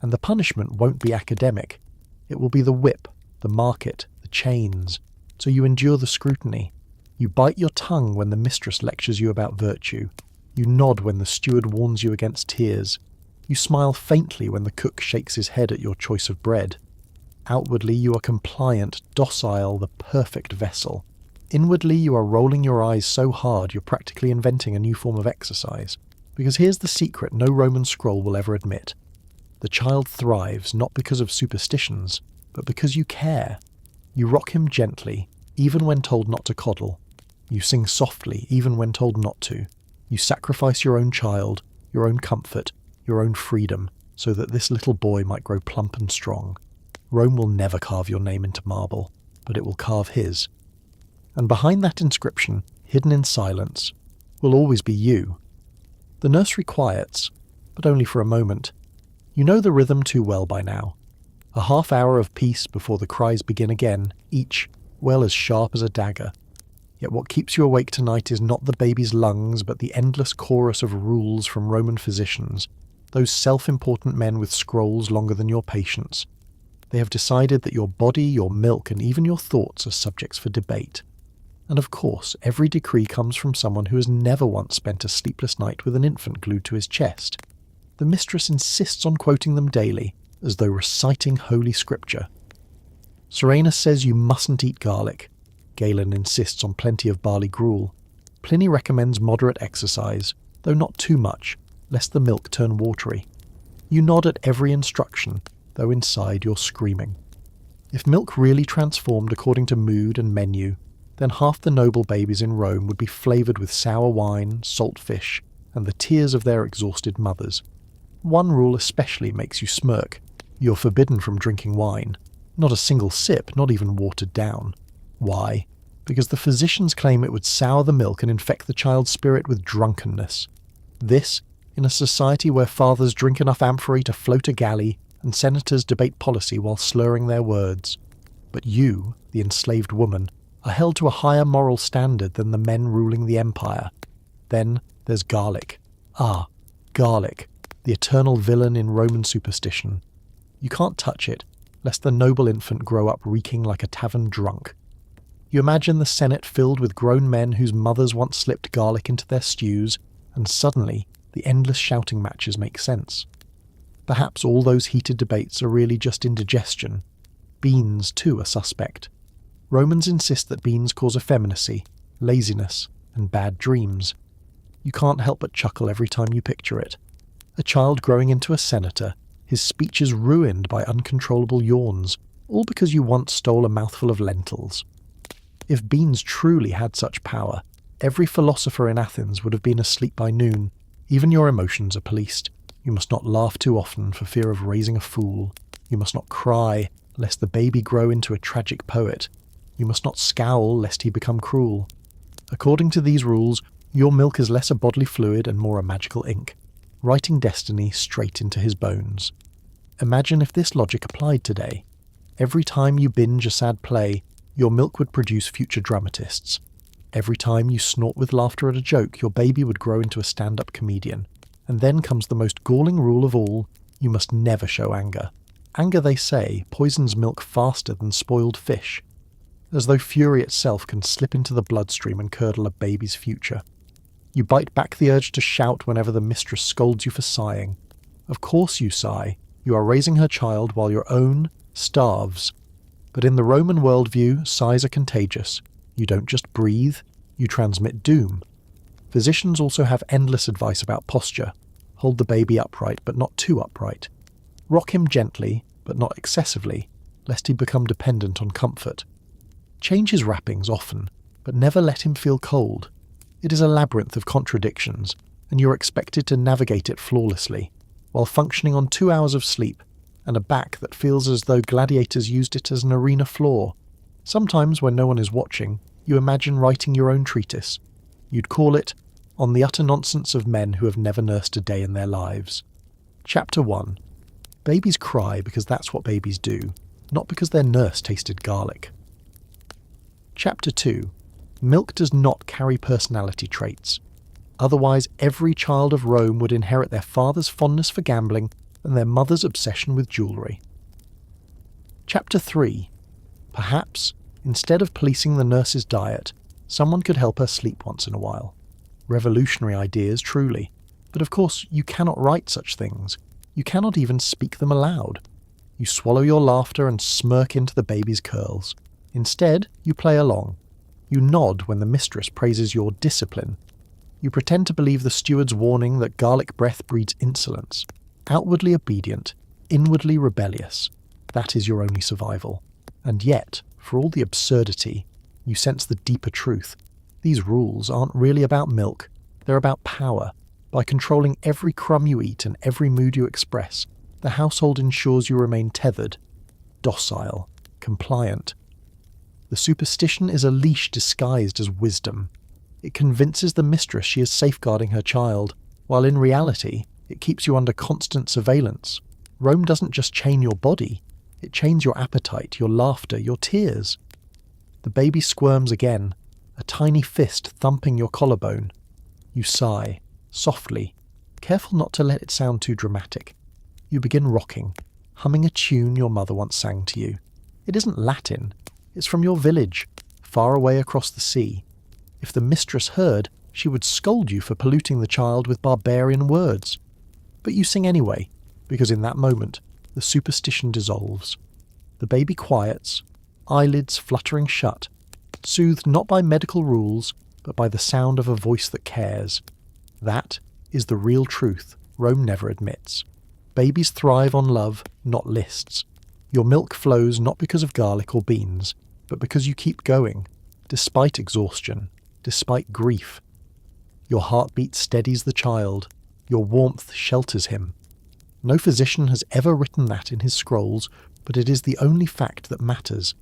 And the punishment won't be academic. It will be the whip, the market, the chains. So you endure the scrutiny. You bite your tongue when the mistress lectures you about virtue. You nod when the steward warns you against tears. You smile faintly when the cook shakes his head at your choice of bread. Outwardly you are compliant, docile, the perfect vessel. Inwardly you are rolling your eyes so hard you're practically inventing a new form of exercise. Because here's the secret no Roman scroll will ever admit. The child thrives not because of superstitions, but because you care. You rock him gently, even when told not to coddle. You sing softly, even when told not to. You sacrifice your own child, your own comfort, your own freedom, so that this little boy might grow plump and strong. Rome will never carve your name into marble, but it will carve his. And behind that inscription, hidden in silence, will always be you. The nursery quiets, but only for a moment. You know the rhythm too well by now. A half hour of peace before the cries begin again, each well as sharp as a dagger. Yet what keeps you awake tonight is not the baby's lungs, but the endless chorus of rules from Roman physicians, those self-important men with scrolls longer than your patience. They have decided that your body, your milk, and even your thoughts are subjects for debate. And of course, every decree comes from someone who has never once spent a sleepless night with an infant glued to his chest. The mistress insists on quoting them daily, as though reciting holy scripture. Serenus says you mustn't eat garlic. Galen insists on plenty of barley gruel. Pliny recommends moderate exercise, though not too much, lest the milk turn watery. You nod at every instruction, though inside you're screaming. If milk really transformed according to mood and menu, then half the noble babies in Rome would be flavoured with sour wine, salt fish, and the tears of their exhausted mothers. One rule especially makes you smirk. You're forbidden from drinking wine. Not a single sip, not even watered down. Why? Because the physicians claim it would sour the milk and infect the child's spirit with drunkenness. This, in a society where fathers drink enough amphorae to float a galley, and senators debate policy while slurring their words. But you, the enslaved woman, are held to a higher moral standard than the men ruling the empire. Then there's garlic. Ah, garlic, the eternal villain in Roman superstition. You can't touch it, lest the noble infant grow up reeking like a tavern drunk. You imagine the Senate filled with grown men whose mothers once slipped garlic into their stews, and suddenly the endless shouting matches make sense. Perhaps all those heated debates are really just indigestion. Beans, too, are suspect. Romans insist that beans cause effeminacy, laziness, and bad dreams. You can't help but chuckle every time you picture it. A child growing into a senator, his speeches ruined by uncontrollable yawns, all because you once stole a mouthful of lentils. If beans truly had such power, every philosopher in Athens would have been asleep by noon. Even your emotions are policed. You must not laugh too often for fear of raising a fool. You must not cry, lest the baby grow into a tragic poet. You must not scowl, lest he become cruel. According to these rules, your milk is less a bodily fluid and more a magical ink, writing destiny straight into his bones. Imagine if this logic applied today. Every time you binge a sad play, your milk would produce future dramatists. Every time you snort with laughter at a joke, your baby would grow into a stand-up comedian. And then comes the most galling rule of all, you must never show anger. Anger, they say, poisons milk faster than spoiled fish. As though fury itself can slip into the bloodstream and curdle a baby's future. You bite back the urge to shout whenever the mistress scolds you for sighing. Of course you sigh. You are raising her child while your own starves. But in the Roman worldview, sighs are contagious. You don't just breathe, you transmit doom. Physicians also have endless advice about posture. Hold the baby upright, but not too upright. Rock him gently, but not excessively, lest he become dependent on comfort. Change his wrappings often, but never let him feel cold. It is a labyrinth of contradictions, and you're expected to navigate it flawlessly, while functioning on 2 hours of sleep, and a back that feels as though gladiators used it as an arena floor. Sometimes, when no one is watching, you imagine writing your own treatise. You'd call it, On the Utter Nonsense of Men Who Have Never Nursed a Day in Their Lives. Chapter 1. Babies cry because that's what babies do, not because their nurse tasted garlic. Chapter 2. Milk does not carry personality traits. Otherwise, every child of Rome would inherit their father's fondness for gambling and their mother's obsession with jewellery. Chapter 3. Perhaps, instead of policing the nurse's diet, someone could help her sleep once in a while. Revolutionary ideas, truly. But of course, you cannot write such things. You cannot even speak them aloud. You swallow your laughter and smirk into the baby's curls. Instead, you play along. You nod when the mistress praises your discipline. You pretend to believe the steward's warning that garlic breath breeds insolence. Outwardly obedient, inwardly rebellious. That is your only survival. And yet, for all the absurdity, you sense the deeper truth. These rules aren't really about milk, they're about power. By controlling every crumb you eat and every mood you express, the household ensures you remain tethered, docile, compliant. The superstition is a leash disguised as wisdom. It convinces the mistress she is safeguarding her child, while in reality, it keeps you under constant surveillance. Rome doesn't just chain your body, it chains your appetite, your laughter, your tears. The baby squirms again, a tiny fist thumping your collarbone. You sigh, softly, careful not to let it sound too dramatic. You begin rocking, humming a tune your mother once sang to you. It isn't Latin, it's from your village, far away across the sea. If the mistress heard, she would scold you for polluting the child with barbarian words. But you sing anyway, because in that moment, the superstition dissolves. The baby quiets, eyelids fluttering shut, soothed not by medical rules, but by the sound of a voice that cares. That is the real truth Rome never admits. Babies thrive on love, not lists. Your milk flows not because of garlic or beans, but because you keep going, despite exhaustion, despite grief. Your heartbeat steadies the child, your warmth shelters him. No physician has ever written that in his scrolls, but it is the only fact that matters.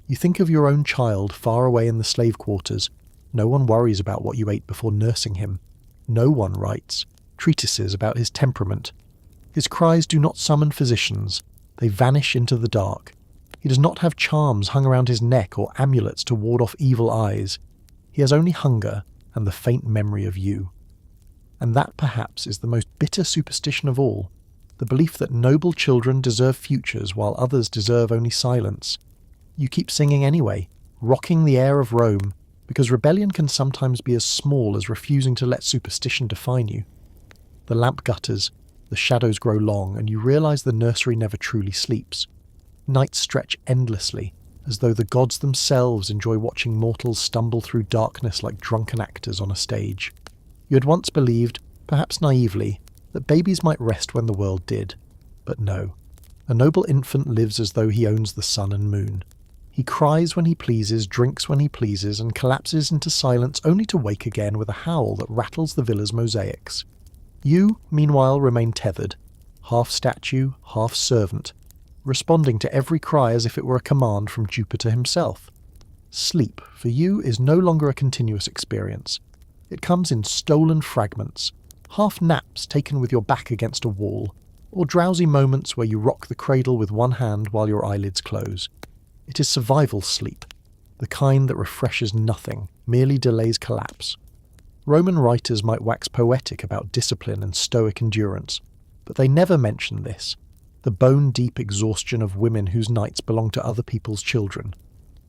You think of your own child far away in the slave quarters. No one worries about what you ate before nursing him. No one writes treatises about his temperament. His cries do not summon physicians. They vanish into the dark. He does not have charms hung around his neck or amulets to ward off evil eyes. He has only hunger and the faint memory of you. And that perhaps is the most bitter superstition of all, the belief that noble children deserve futures while others deserve only silence. You keep singing anyway, rocking the air of Rome, because rebellion can sometimes be as small as refusing to let superstition define you. The lamp gutters, the shadows grow long, and you realise the nursery never truly sleeps. Nights stretch endlessly, as though the gods themselves enjoy watching mortals stumble through darkness like drunken actors on a stage. You had once believed, perhaps naively, that babies might rest when the world did. But no. A noble infant lives as though he owns the sun and moon. He cries when he pleases, drinks when he pleases, and collapses into silence only to wake again with a howl that rattles the villa's mosaics. You, meanwhile, remain tethered, half statue, half servant, responding to every cry as if it were a command from Jupiter himself. Sleep, for you, is no longer a continuous experience. It comes in stolen fragments, half naps taken with your back against a wall, or drowsy moments where you rock the cradle with one hand while your eyelids close. It is survival sleep, the kind that refreshes nothing, merely delays collapse. Roman writers might wax poetic about discipline and stoic endurance, but they never mention this, the bone-deep exhaustion of women whose nights belong to other people's children.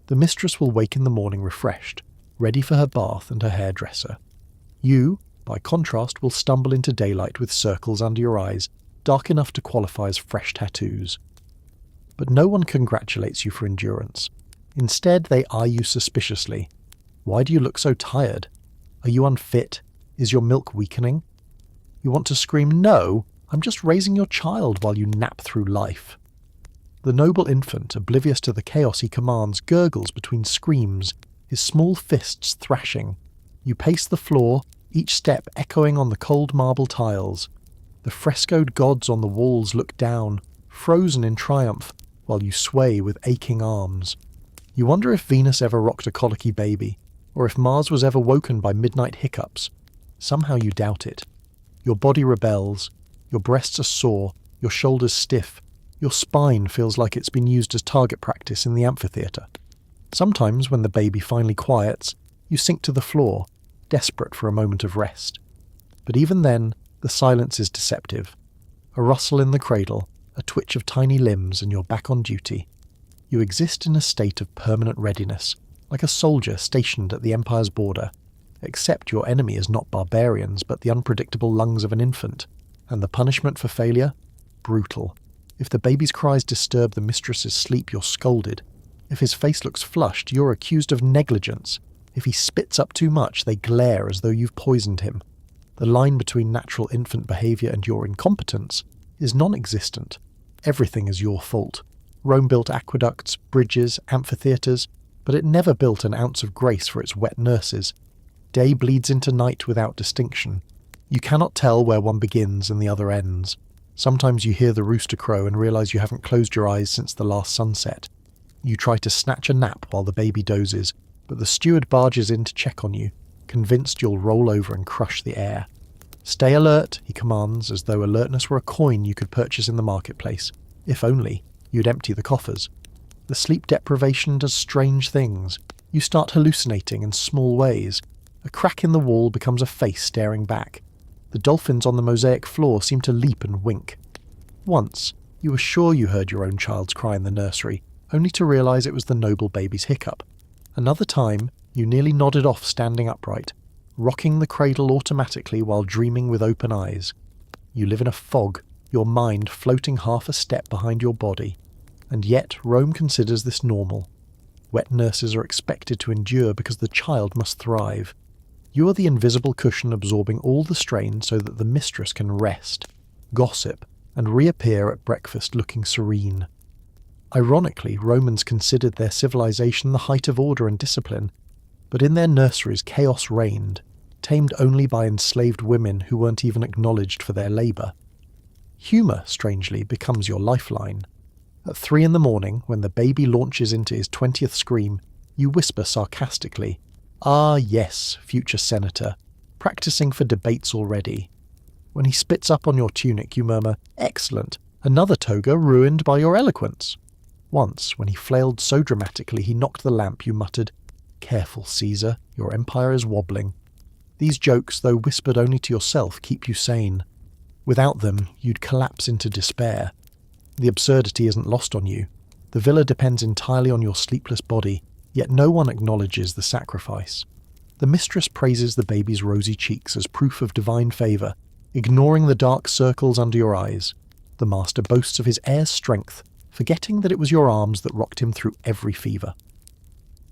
The mistress will wake in the morning refreshed, ready for her bath and her hairdresser. You, by contrast, will stumble into daylight with circles under your eyes, dark enough to qualify as fresh tattoos. But no one congratulates you for endurance. Instead, they eye you suspiciously. Why do you look so tired? Are you unfit? Is your milk weakening? You want to scream, "No, I'm just raising your child," while you nap through life. The noble infant, oblivious to the chaos he commands, gurgles between screams, his small fists thrashing. You pace the floor, each step echoing on the cold marble tiles. The frescoed gods on the walls look down, frozen in triumph, while you sway with aching arms. You wonder if Venus ever rocked a colicky baby, or if Mars was ever woken by midnight hiccups. Somehow you doubt it. Your body rebels, your breasts are sore, your shoulders stiff, your spine feels like it's been used as target practice in the amphitheatre. Sometimes, when the baby finally quiets, you sink to the floor, desperate for a moment of rest. But even then, the silence is deceptive. A rustle in the cradle, a twitch of tiny limbs, and you're back on duty. You exist in a state of permanent readiness, like a soldier stationed at the Empire's border, except your enemy is not barbarians, but the unpredictable lungs of an infant, and the punishment for failure? Brutal. If the baby's cries disturb the mistress's sleep, you're scolded. If his face looks flushed, you're accused of negligence. If he spits up too much, they glare as though you've poisoned him. The line between natural infant behaviour and your incompetence is non-existent. Everything is your fault. Rome built aqueducts, bridges, amphitheatres, but it never built an ounce of grace for its wet nurses. Day bleeds into night without distinction. You cannot tell where one begins and the other ends. Sometimes you hear the rooster crow and realise you haven't closed your eyes since the last sunset. You try to snatch a nap while the baby dozes, but the steward barges in to check on you, convinced you'll roll over and crush the air. Stay alert, he commands, as though alertness were a coin you could purchase in the marketplace. If only, you'd empty the coffers. The sleep deprivation does strange things. You start hallucinating in small ways. A crack in the wall becomes a face staring back. The dolphins on the mosaic floor seem to leap and wink. Once, you were sure you heard your own child's cry in the nursery, only to realise it was the noble baby's hiccup. Another time, you nearly nodded off standing upright, rocking the cradle automatically while dreaming with open eyes. You live in a fog, your mind floating half a step behind your body. And yet Rome considers this normal. Wet nurses are expected to endure because the child must thrive. You are the invisible cushion absorbing all the strain so that the mistress can rest, gossip, and reappear at breakfast looking serene. Ironically, Romans considered their civilization the height of order and discipline, but in their nurseries chaos reigned, tamed only by enslaved women who weren't even acknowledged for their labour. Humour, strangely, becomes your lifeline. At 3 a.m, when the baby launches into his 20th scream, you whisper sarcastically, "Ah yes, future senator, practising for debates already." When he spits up on your tunic, you murmur, "Excellent, another toga ruined by your eloquence." Once, when he flailed so dramatically he knocked the lamp, you muttered, "Careful, Caesar, your empire is wobbling." These jokes, though whispered only to yourself, keep you sane. Without them, you'd collapse into despair. The absurdity isn't lost on you. The villa depends entirely on your sleepless body, yet no one acknowledges the sacrifice. The mistress praises the baby's rosy cheeks as proof of divine favour, ignoring the dark circles under your eyes. The master boasts of his heir's strength, forgetting that it was your arms that rocked him through every fever.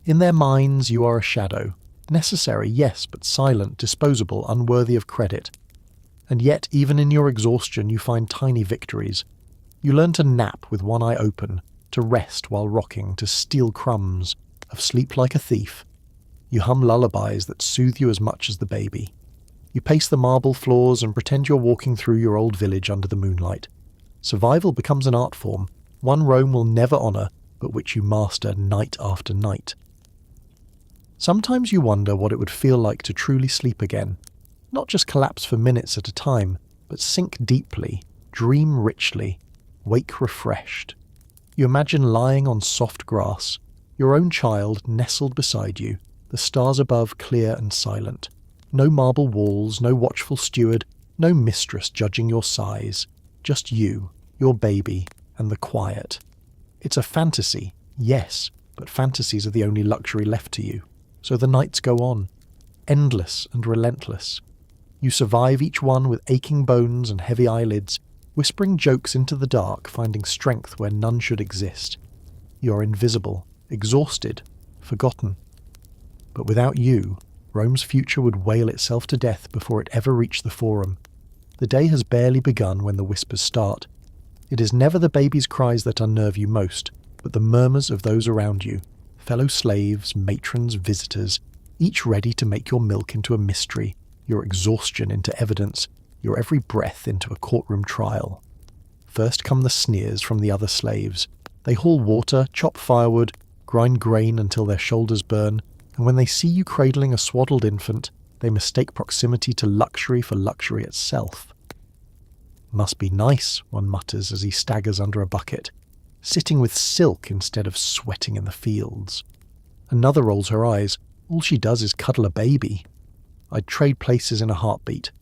In their minds, you are a shadow. Necessary, yes, but silent, disposable, unworthy of credit. And yet, even in your exhaustion, you find tiny victories. You learn to nap with one eye open, to rest while rocking, to steal crumbs, of sleep like a thief. You hum lullabies that soothe you as much as the baby. You pace the marble floors and pretend you're walking through your old village under the moonlight. Survival becomes an art form, one Rome will never honour, but which you master night after night. Sometimes you wonder what it would feel like to truly sleep again. Not just collapse for minutes at a time, but sink deeply, dream richly, wake refreshed. You imagine lying on soft grass, your own child nestled beside you, the stars above clear and silent. No marble walls, no watchful steward, no mistress judging your size. Just you, your baby, and the quiet. It's a fantasy, yes, but fantasies are the only luxury left to you. So the nights go on, endless and relentless. You survive each one with aching bones and heavy eyelids, whispering jokes into the dark, finding strength where none should exist. You are invisible, exhausted, forgotten. But without you, Rome's future would wail itself to death before it ever reached the Forum. The day has barely begun when the whispers start. It is never the baby's cries that unnerve you most, but the murmurs of those around you, fellow slaves, matrons, visitors, each ready to make your milk into a mystery, your exhaustion into evidence, your every breath into a courtroom trial. First come the sneers from the other slaves. They haul water, chop firewood, grind grain until their shoulders burn, and when they see you cradling a swaddled infant, they mistake proximity to luxury for luxury itself. "Must be nice," one mutters as he staggers under a bucket, sitting with silk instead of sweating in the fields. Another rolls her eyes. All she does is cuddle a baby. I'd trade places in a heartbeat.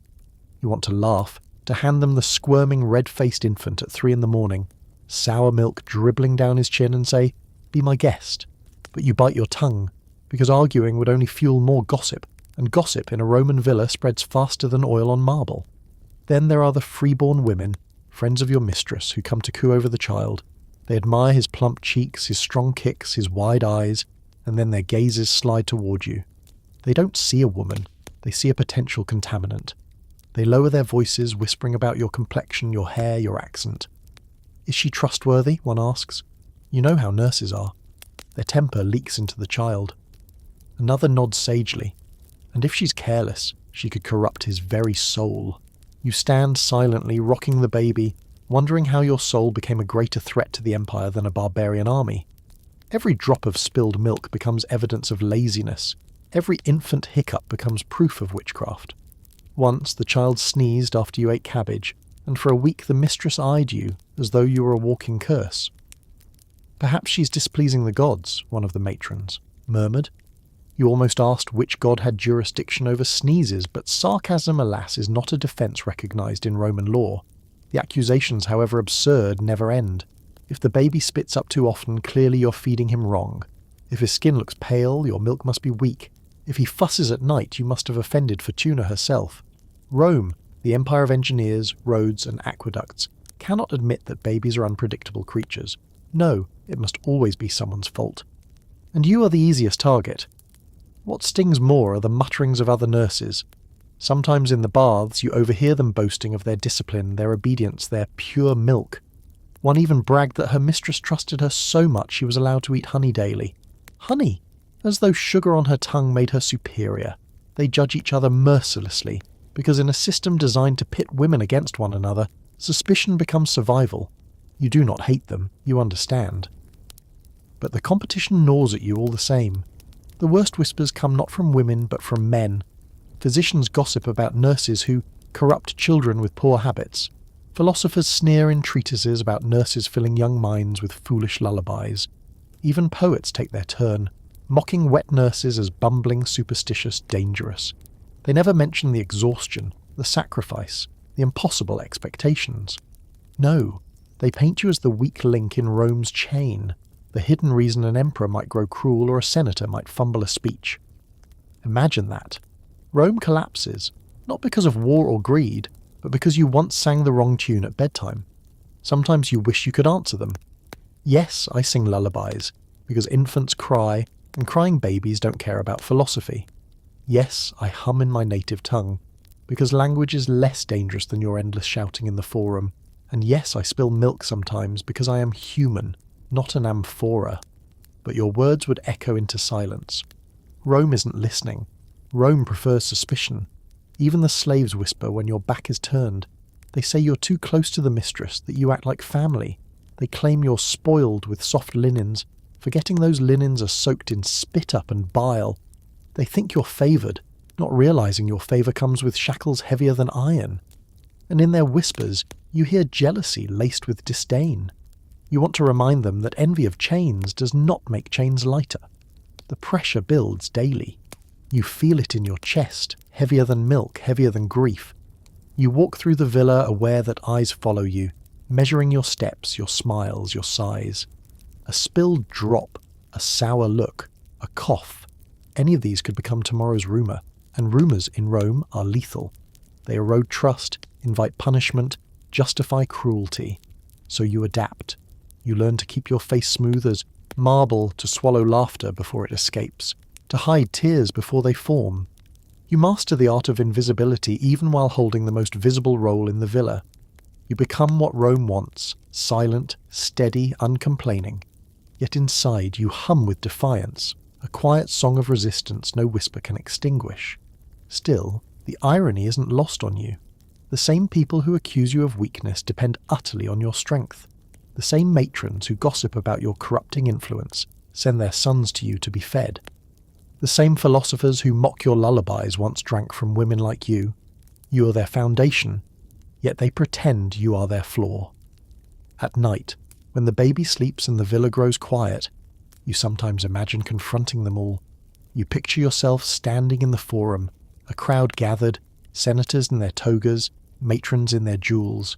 You want to laugh, to hand them the squirming red-faced infant at 3 a.m, sour milk dribbling down his chin and say, "Be my guest." But you bite your tongue, because arguing would only fuel more gossip, and gossip in a Roman villa spreads faster than oil on marble. Then there are the freeborn women, friends of your mistress who come to coo over the child. They admire his plump cheeks, his strong kicks, his wide eyes, and then their gazes slide toward you. They don't see a woman, they see a potential contaminant. They lower their voices, whispering about your complexion, your hair, your accent. Is she trustworthy? One asks. You know how nurses are. Their temper leaks into the child. Another nods sagely. And if she's careless, she could corrupt his very soul. You stand silently, rocking the baby, wondering how your soul became a greater threat to the Empire than a barbarian army. Every drop of spilled milk becomes evidence of laziness. Every infant hiccup becomes proof of witchcraft. Once the child sneezed after you ate cabbage, and for a week the mistress eyed you as though you were a walking curse. Perhaps she's displeasing the gods, one of the matrons murmured. You almost asked which god had jurisdiction over sneezes, but sarcasm, alas, is not a defence recognised in Roman law. The accusations, however absurd, never end. If the baby spits up too often, clearly you're feeding him wrong. If his skin looks pale, your milk must be weak. If he fusses at night, you must have offended Fortuna herself. Rome, the empire of engineers, roads and aqueducts, cannot admit that babies are unpredictable creatures. No, it must always be someone's fault. And you are the easiest target. What stings more are the mutterings of other nurses. Sometimes in the baths you overhear them boasting of their discipline, their obedience, their pure milk. One even bragged that her mistress trusted her so much she was allowed to eat honey daily. Honey! As though sugar on her tongue made her superior. They judge each other mercilessly, because in a system designed to pit women against one another, suspicion becomes survival. You do not hate them, you understand. But the competition gnaws at you all the same. The worst whispers come not from women but from men. Physicians gossip about nurses who corrupt children with poor habits. Philosophers sneer in treatises about nurses filling young minds with foolish lullabies. Even poets take their turn, mocking wet nurses as bumbling, superstitious, dangerous. They never mention the exhaustion, the sacrifice, the impossible expectations. No, they paint you as the weak link in Rome's chain, the hidden reason an emperor might grow cruel or a senator might fumble a speech. Imagine that. Rome collapses, not because of war or greed, but because you once sang the wrong tune at bedtime. Sometimes you wish you could answer them. Yes, I sing lullabies, because infants cry, and crying babies don't care about philosophy. Yes, I hum in my native tongue, because language is less dangerous than your endless shouting in the forum. And yes, I spill milk sometimes, because I am human, not an amphora. But your words would echo into silence. Rome isn't listening. Rome prefers suspicion. Even the slaves whisper when your back is turned. They say you're too close to the mistress, that you act like family. They claim you're spoiled with soft linens, forgetting those linens are soaked in spit-up and bile. They think you're favoured, not realising your favour comes with shackles heavier than iron. And in their whispers, you hear jealousy laced with disdain. You want to remind them that envy of chains does not make chains lighter. The pressure builds daily. You feel it in your chest, heavier than milk, heavier than grief. You walk through the villa aware that eyes follow you, measuring your steps, your smiles, your sighs. A spilled drop, a sour look, a cough. Any of these could become tomorrow's rumour, and rumours in Rome are lethal. They erode trust, invite punishment, justify cruelty. So you adapt. You learn to keep your face smooth as marble, to swallow laughter before it escapes, to hide tears before they form. You master the art of invisibility even while holding the most visible role in the villa. You become what Rome wants, silent, steady, uncomplaining. Yet inside you hum with defiance, a quiet song of resistance no whisper can extinguish. Still, the irony isn't lost on you. The same people who accuse you of weakness depend utterly on your strength. The same matrons who gossip about your corrupting influence send their sons to you to be fed. The same philosophers who mock your lullabies once drank from women like you. You are their foundation, yet they pretend you are their floor. At night, when the baby sleeps and the villa grows quiet, you sometimes imagine confronting them all. You picture yourself standing in the forum, a crowd gathered, senators in their togas, matrons in their jewels.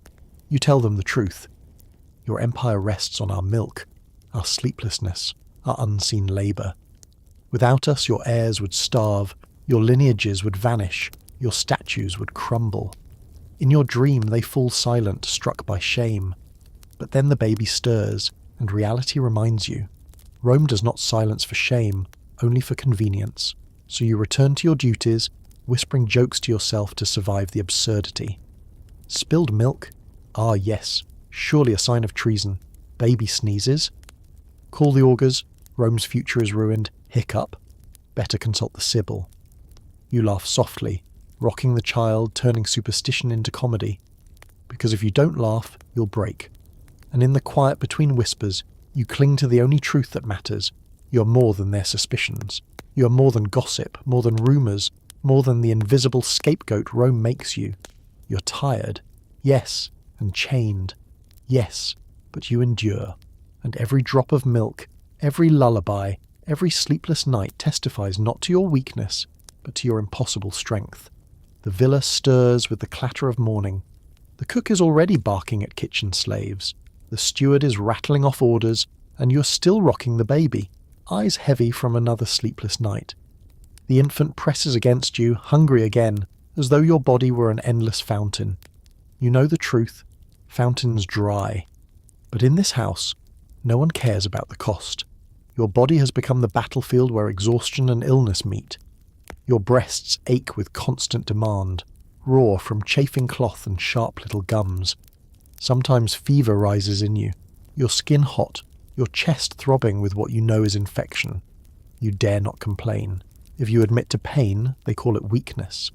You tell them the truth. Your empire rests on our milk, our sleeplessness, our unseen labour. Without us, your heirs would starve, your lineages would vanish, your statues would crumble. In your dream they fall silent, struck by shame. But then the baby stirs, and reality reminds you. Rome does not silence for shame, only for convenience. So you return to your duties, whispering jokes to yourself to survive the absurdity. Spilled milk? Ah yes, surely a sign of treason. Baby sneezes? Call the augurs, Rome's future is ruined. Hiccup? Better consult the Sibyl. You laugh softly, rocking the child, turning superstition into comedy. Because if you don't laugh, you'll break. And in the quiet between whispers, you cling to the only truth that matters. You're more than their suspicions. You're more than gossip, more than rumours, more than the invisible scapegoat Rome makes you. You're tired, yes, and chained, yes, but you endure. And every drop of milk, every lullaby, every sleepless night testifies not to your weakness, but to your impossible strength. The villa stirs with the clatter of morning. The cook is already barking at kitchen slaves. The steward is rattling off orders, and you're still rocking the baby, eyes heavy from another sleepless night. The infant presses against you, hungry again, as though your body were an endless fountain. You know the truth. Fountains dry. But in this house, no one cares about the cost. Your body has become the battlefield where exhaustion and illness meet. Your breasts ache with constant demand, raw from chafing cloth and sharp little gums. Sometimes fever rises in you, your skin hot, your chest throbbing with what you know is infection. You dare not complain. If you admit to pain, they call it weakness.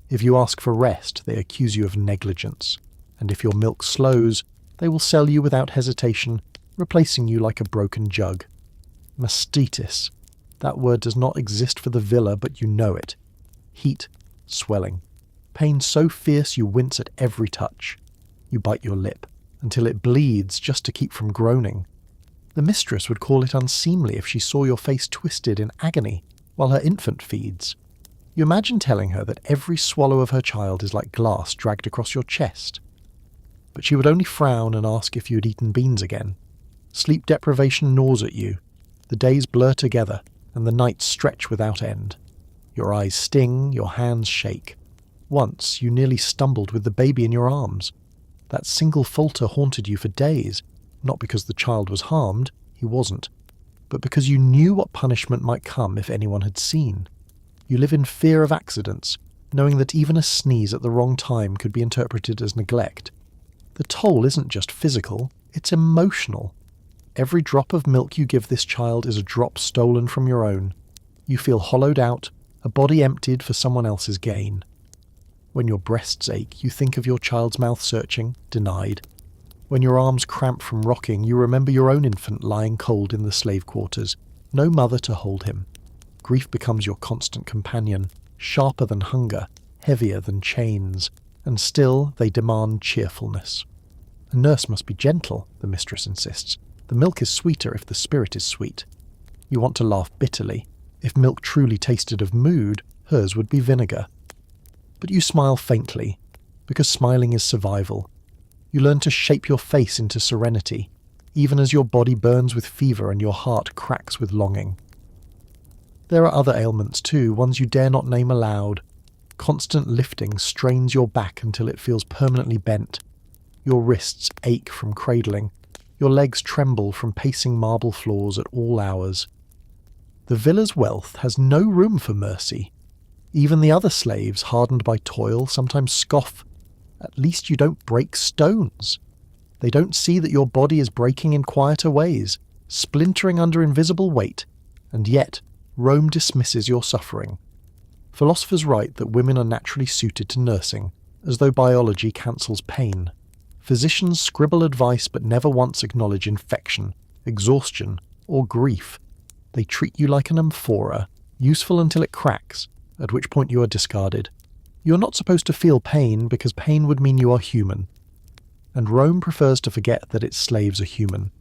If you ask for rest, they accuse you of negligence. And if your milk slows, they will sell you without hesitation, replacing you like a broken jug. Mastitis. That word does not exist for the villa, but you know it. Heat, swelling. Pain so fierce you wince at every touch. You bite your lip, until it bleeds just to keep from groaning. The mistress would call it unseemly if she saw your face twisted in agony while her infant feeds. You imagine telling her that every swallow of her child is like glass dragged across your chest. But she would only frown and ask if you had eaten beans again. Sleep deprivation gnaws at you. The days blur together, and the nights stretch without end. Your eyes sting, your hands shake. Once you nearly stumbled with the baby in your arms. That single falter haunted you for days, not because the child was harmed, he wasn't, but because you knew what punishment might come if anyone had seen. You live in fear of accidents, knowing that even a sneeze at the wrong time could be interpreted as neglect. The toll isn't just physical, it's emotional. Every drop of milk you give this child is a drop stolen from your own. You feel hollowed out, a body emptied for someone else's gain. When your breasts ache, you think of your child's mouth searching, denied. When your arms cramp from rocking, you remember your own infant lying cold in the slave quarters, no mother to hold him. Grief becomes your constant companion, sharper than hunger, heavier than chains, and still they demand cheerfulness. A nurse must be gentle, the mistress insists. The milk is sweeter if the spirit is sweet. You want to laugh bitterly. If milk truly tasted of mood, hers would be vinegar. But you smile faintly, because smiling is survival. You learn to shape your face into serenity, even as your body burns with fever and your heart cracks with longing. There are other ailments too, ones you dare not name aloud. Constant lifting strains your back until it feels permanently bent. Your wrists ache from cradling. Your legs tremble from pacing marble floors at all hours. The villa's wealth has no room for mercy. Even the other slaves, hardened by toil, sometimes scoff. At least you don't break stones. They don't see that your body is breaking in quieter ways, splintering under invisible weight, and yet Rome dismisses your suffering. Philosophers write that women are naturally suited to nursing, as though biology cancels pain. Physicians scribble advice but never once acknowledge infection, exhaustion, or grief. They treat you like an amphora, useful until it cracks, at which point you are discarded. You're not supposed to feel pain because pain would mean you are human. And Rome prefers to forget that its slaves are human.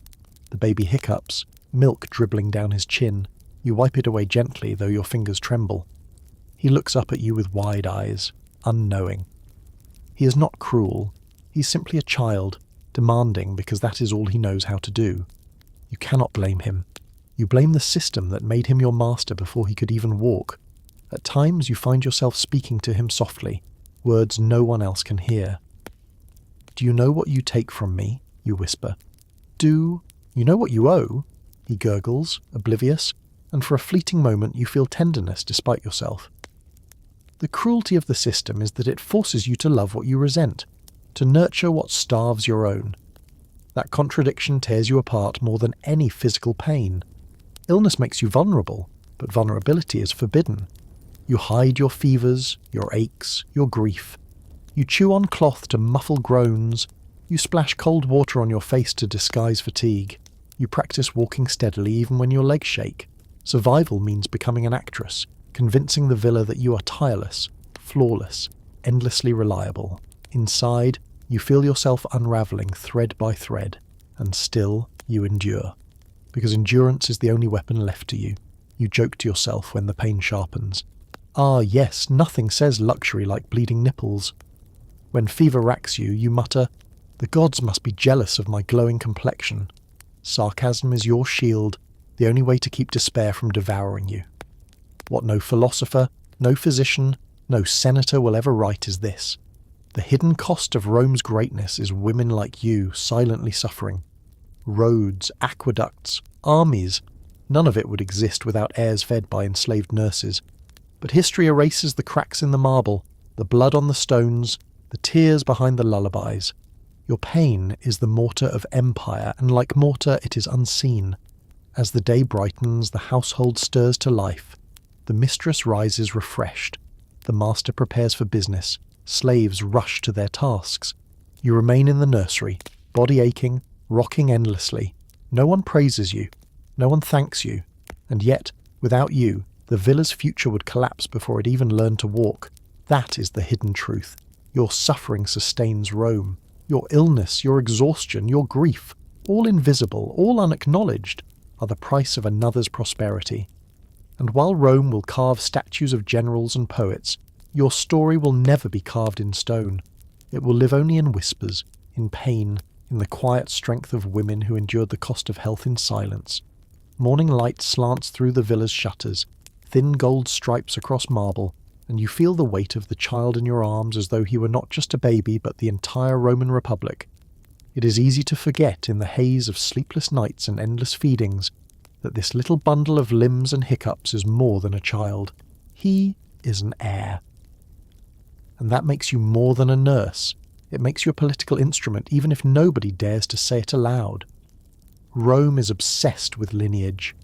The baby hiccups, milk dribbling down his chin. You wipe it away gently, though your fingers tremble. He looks up at you with wide eyes, unknowing. He is not cruel. He's simply a child, demanding because that is all he knows how to do. You cannot blame him. You blame the system that made him your master before he could even walk. At times you find yourself speaking to him softly, words no one else can hear. Do you know what you take from me? You whisper. Do you know what you owe? He gurgles, oblivious, and for a fleeting moment you feel tenderness despite yourself. The cruelty of the system is that it forces you to love what you resent, to nurture what starves your own. That contradiction tears you apart more than any physical pain. Illness makes you vulnerable, but vulnerability is forbidden. You hide your fevers, your aches, your grief. You chew on cloth to muffle groans. You splash cold water on your face to disguise fatigue. You practice walking steadily even when your legs shake. Survival means becoming an actress, convincing the villa that you are tireless, flawless, endlessly reliable. Inside, you feel yourself unravelling thread by thread, and still you endure. Because endurance is the only weapon left to you. You joke to yourself when the pain sharpens. Ah, yes, nothing says luxury like bleeding nipples. When fever racks you, you mutter, "The gods must be jealous of my glowing complexion." Sarcasm is your shield, the only way to keep despair from devouring you. What no philosopher, no physician, no senator will ever write is this. The hidden cost of Rome's greatness is women like you silently suffering. Roads, aqueducts, armies, none of it would exist without heirs fed by enslaved nurses. But history erases the cracks in the marble, the blood on the stones, the tears behind the lullabies. Your pain is the mortar of empire, and like mortar it is unseen. As the day brightens, the household stirs to life. The mistress rises refreshed. The master prepares for business. Slaves rush to their tasks. You remain in the nursery, body aching, rocking endlessly. No one praises you. No one thanks you. And yet, without you, the villa's future would collapse before it even learned to walk. That is the hidden truth. Your suffering sustains Rome. Your illness, your exhaustion, your grief, all invisible, all unacknowledged, are the price of another's prosperity. And while Rome will carve statues of generals and poets, your story will never be carved in stone. It will live only in whispers, in pain, in the quiet strength of women who endured the cost of health in silence. Morning light slants through the villa's shutters, thin gold stripes across marble, and you feel the weight of the child in your arms as though he were not just a baby but the entire Roman Republic. It is easy to forget in the haze of sleepless nights and endless feedings that this little bundle of limbs and hiccups is more than a child. He is an heir. And that makes you more than a nurse. It makes you a political instrument, even if nobody dares to say it aloud. Rome is obsessed with lineage.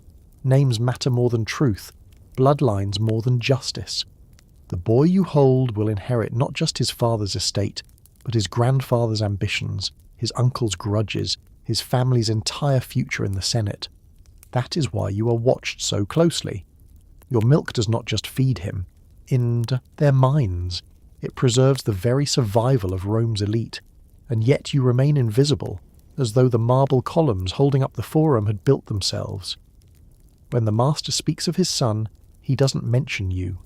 Names matter more than truth, bloodlines more than justice. The boy you hold will inherit not just his father's estate, but his grandfather's ambitions, his uncle's grudges, his family's entire future in the Senate. That is why you are watched so closely. Your milk does not just feed him. In their minds, it preserves the very survival of Rome's elite, and yet you remain invisible, as though the marble columns holding up the forum had built themselves. When the master speaks of his son, he doesn't mention you.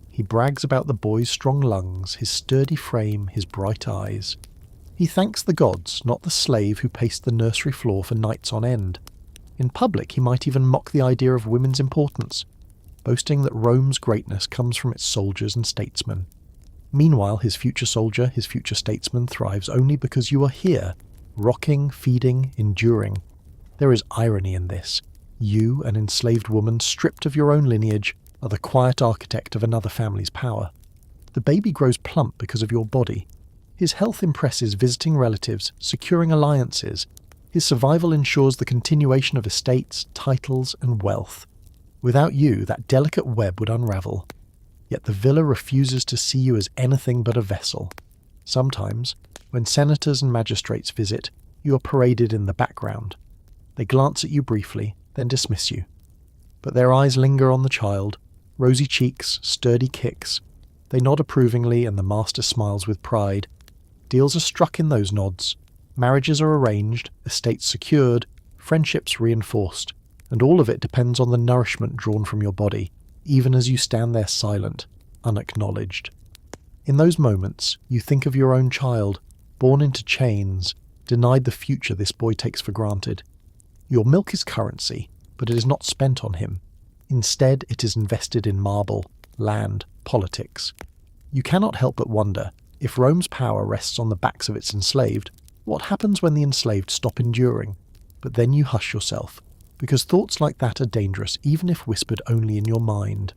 He brags about the boy's strong lungs, his sturdy frame, his bright eyes. He thanks the gods, not the slave who paced the nursery floor for nights on end. In public he might even mock the idea of women's importance, boasting that Rome's greatness comes from its soldiers and statesmen. Meanwhile, his future soldier, his future statesman thrives only because you are here, rocking, feeding, enduring. There is irony in this. You, an enslaved woman stripped of your own lineage, are the quiet architect of another family's power. The baby grows plump because of your body. His health impresses visiting relatives, securing alliances. His survival ensures the continuation of estates, titles, and wealth. Without you, that delicate web would unravel. Yet the villa refuses to see you as anything but a vessel. Sometimes, when senators and magistrates visit, you are paraded in the background. They glance at you briefly, then dismiss you. But their eyes linger on the child, rosy cheeks, sturdy kicks. They nod approvingly, and the master smiles with pride. Deals are struck in those nods. Marriages are arranged, estates secured, friendships reinforced, and all of it depends on the nourishment drawn from your body, even as you stand there silent, unacknowledged. In those moments, you think of your own child, born into chains, denied the future this boy takes for granted. Your milk is currency, but it is not spent on him. Instead, it is invested in marble, land, politics. You cannot help but wonder, If Rome's power rests on the backs of its enslaved, what happens when the enslaved stop enduring? But then you hush yourself, because thoughts like that are dangerous even if whispered only in your mind.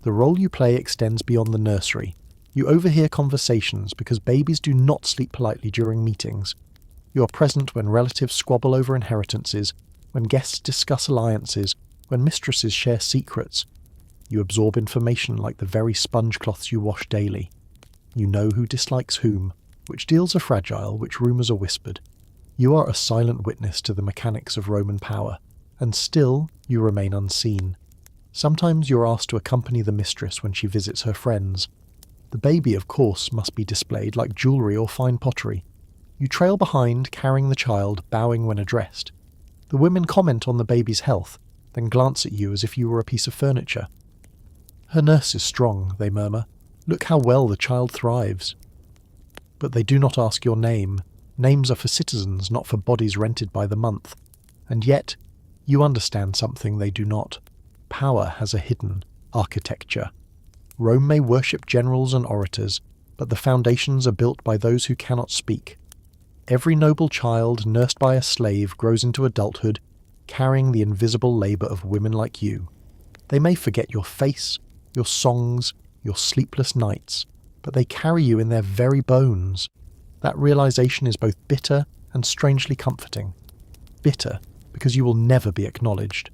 The role you play extends beyond the nursery. You overhear conversations because babies do not sleep politely during meetings. You are present when relatives squabble over inheritances, when guests discuss alliances, when mistresses share secrets. You absorb information like the very sponge cloths you wash daily. You know who dislikes whom, which deals are fragile, which rumours are whispered. You are a silent witness to the mechanics of Roman power, and still you remain unseen. Sometimes you are asked to accompany the mistress when she visits her friends. The baby, of course, must be displayed like jewellery or fine pottery. You trail behind, carrying the child, bowing when addressed. The women comment on the baby's health, then glance at you as if you were a piece of furniture. "Her nurse is strong," they murmur. "Look how well the child thrives." But they do not ask your name. Names are for citizens, not for bodies rented by the month. And yet, you understand something they do not. Power has a hidden architecture. Rome may worship generals and orators, but the foundations are built by those who cannot speak. Every noble child nursed by a slave grows into adulthood, carrying the invisible labour of women like you. They may forget your face, your songs, your sleepless nights, but they carry you in their very bones. That realization is both bitter and strangely comforting. Bitter, because you will never be acknowledged.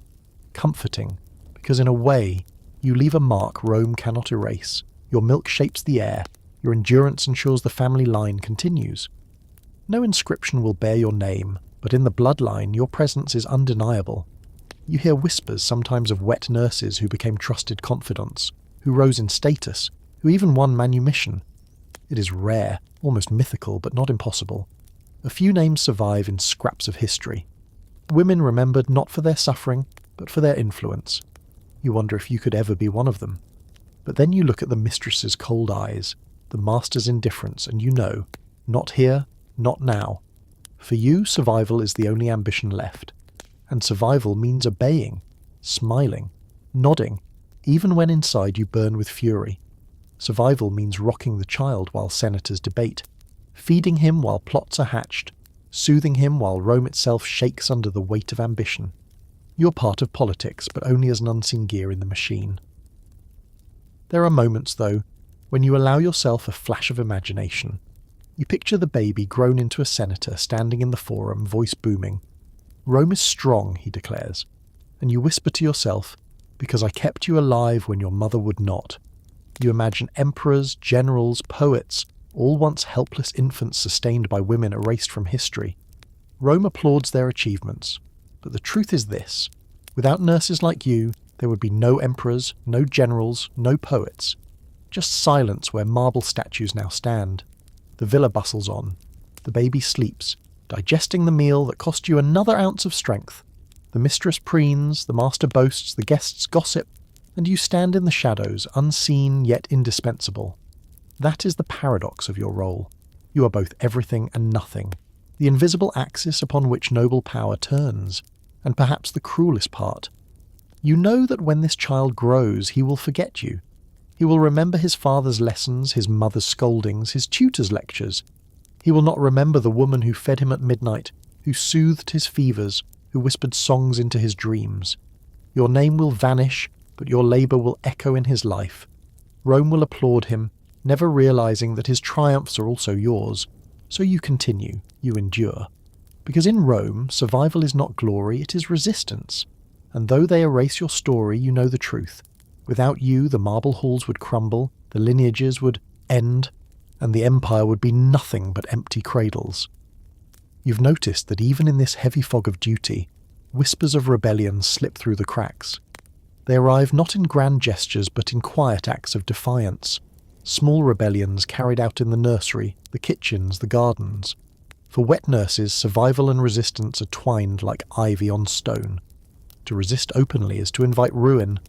Comforting, because in a way, you leave a mark Rome cannot erase. Your milk shapes the air, your endurance ensures the family line continues. No inscription will bear your name, but in the bloodline your presence is undeniable. You hear whispers sometimes of wet nurses who became trusted confidants, who rose in status, who even won manumission. It is rare, almost mythical, but not impossible. A few names survive in scraps of history. Women remembered not for their suffering, but for their influence. You wonder if you could ever be one of them. But then you look at the mistress's cold eyes, the master's indifference, and you know, not here, not now. For you, survival is the only ambition left. And survival means obeying, smiling, nodding, even when inside you burn with fury. Survival means rocking the child while senators debate, feeding him while plots are hatched, soothing him while Rome itself shakes under the weight of ambition. You're part of politics, but only as an unseen gear in the machine. There are moments, though, when you allow yourself a flash of imagination. You picture the baby grown into a senator standing in the forum, voice booming. "Rome is strong," he declares, and you whisper to yourself, "Because I kept you alive when your mother would not." You imagine emperors, generals, poets, all once helpless infants sustained by women erased from history. Rome applauds their achievements, but the truth is this: without nurses like you, there would be no emperors, no generals, no poets. Just silence where marble statues now stand. The villa bustles on. The baby sleeps, digesting the meal that cost you another ounce of strength. The mistress preens, the master boasts, the guests gossip, and you stand in the shadows, unseen yet indispensable. That is the paradox of your role. You are both everything and nothing, the invisible axis upon which noble power turns, and perhaps the cruelest part. You know that when this child grows, he will forget you. He will remember his father's lessons, his mother's scoldings, his tutor's lectures. He will not remember the woman who fed him at midnight, who soothed his fevers, who whispered songs into his dreams. Your name will vanish, but your labour will echo in his life. Rome will applaud him, never realising that his triumphs are also yours. So you continue, you endure. Because in Rome, survival is not glory, it is resistance. And though they erase your story, you know the truth. Without you, the marble halls would crumble, the lineages would end, and the empire would be nothing but empty cradles. You've noticed that even in this heavy fog of duty, whispers of rebellion slip through the cracks. They arrive not in grand gestures but in quiet acts of defiance. Small rebellions carried out in the nursery, the kitchens, the gardens. For wet nurses, survival and resistance are twined like ivy on stone. To resist openly is to invite ruin.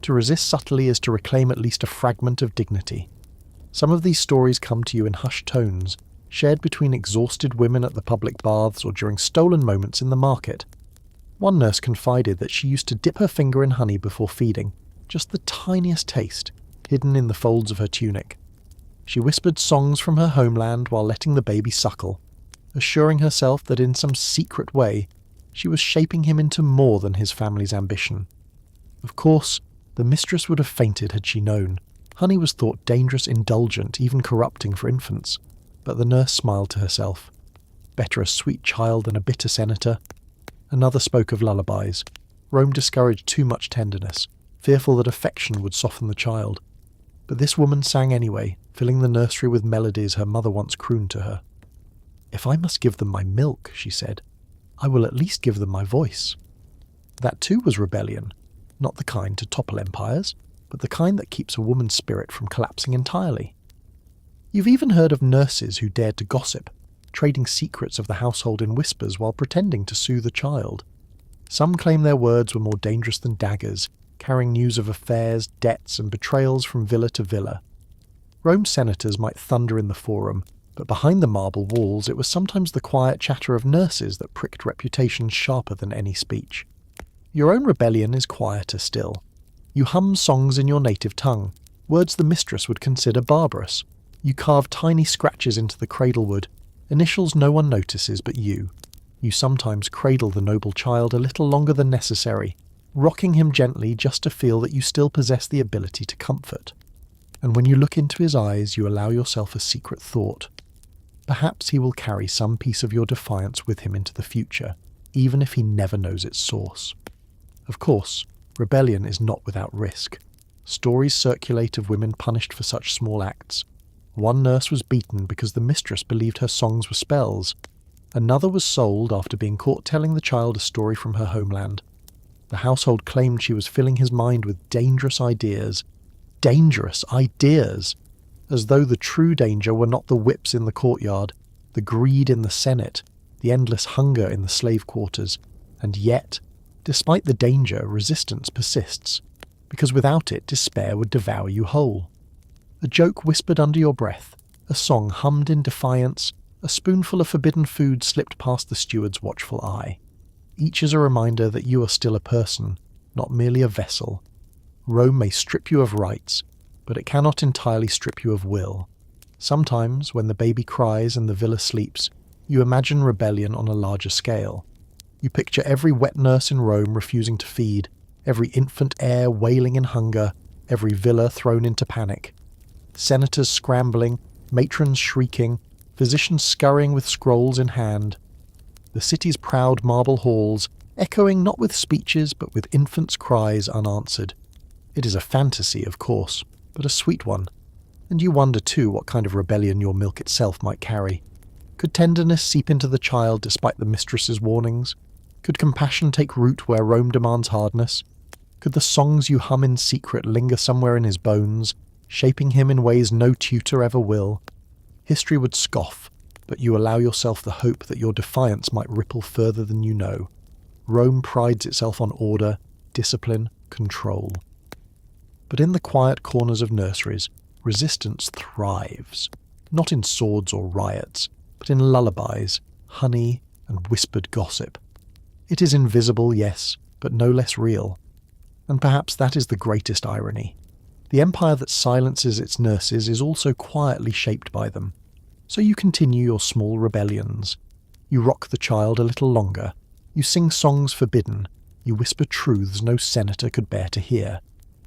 To resist subtly is to reclaim at least a fragment of dignity. Some of these stories come to you in hushed tones, shared between exhausted women at the public baths or during stolen moments in the market. One nurse confided that she used to dip her finger in honey before feeding, just the tiniest taste, hidden in the folds of her tunic. She whispered songs from her homeland while letting the baby suckle, assuring herself that in some secret way she was shaping him into more than his family's ambition. Of course, the mistress would have fainted had she known. Honey was thought dangerous, indulgent, even corrupting for infants, but the nurse smiled to herself. Better a sweet child than a bitter senator. Another spoke of lullabies. Rome discouraged too much tenderness, fearful that affection would soften the child. But this woman sang anyway, filling the nursery with melodies her mother once crooned to her. "If I must give them my milk," she said, "I will at least give them my voice." That too was rebellion, not the kind to topple empires, but the kind that keeps a woman's spirit from collapsing entirely. You've even heard of nurses who dared to gossip, trading secrets of the household in whispers while pretending to soothe a child. Some claim their words were more dangerous than daggers, carrying news of affairs, debts, and betrayals from villa to villa. Rome's senators might thunder in the forum, but behind the marble walls it was sometimes the quiet chatter of nurses that pricked reputations sharper than any speech. Your own rebellion is quieter still. You hum songs in your native tongue, words the mistress would consider barbarous. You carve tiny scratches into the cradlewood, initials no one notices but you. You sometimes cradle the noble child a little longer than necessary, rocking him gently just to feel that you still possess the ability to comfort. And when you look into his eyes, you allow yourself a secret thought. Perhaps he will carry some piece of your defiance with him into the future, even if he never knows its source. Of course, rebellion is not without risk. Stories circulate of women punished for such small acts. One nurse was beaten because the mistress believed her songs were spells. Another was sold after being caught telling the child a story from her homeland. The household claimed she was filling his mind with dangerous ideas. Dangerous ideas! As though the true danger were not the whips in the courtyard, the greed in the Senate, the endless hunger in the slave quarters. And yet, despite the danger, resistance persists, because without it despair would devour you whole. A joke whispered under your breath, a song hummed in defiance, a spoonful of forbidden food slipped past the steward's watchful eye. Each is a reminder that you are still a person, not merely a vessel. Rome may strip you of rights, but it cannot entirely strip you of will. Sometimes, when the baby cries and the villa sleeps, you imagine rebellion on a larger scale. You picture every wet nurse in Rome refusing to feed, every infant heir wailing in hunger, every villa thrown into panic. Senators scrambling, matrons shrieking, physicians scurrying with scrolls in hand. The city's proud marble halls, echoing not with speeches but with infants' cries unanswered. It is a fantasy, of course, but a sweet one. And you wonder too what kind of rebellion your milk itself might carry. Could tenderness seep into the child despite the mistress's warnings? Could compassion take root where Rome demands hardness? Could the songs you hum in secret linger somewhere in his bones, shaping him in ways no tutor ever will? History would scoff, but you allow yourself the hope that your defiance might ripple further than you know. Rome prides itself on order, discipline, control. But in the quiet corners of nurseries, resistance thrives, not in swords or riots, but in lullabies, honey, and whispered gossip. It is invisible, yes, but no less real. And perhaps that is the greatest irony. The empire that silences its nurses is also quietly shaped by them. So you continue your small rebellions. You rock the child a little longer. You sing songs forbidden. You whisper truths no senator could bear to hear.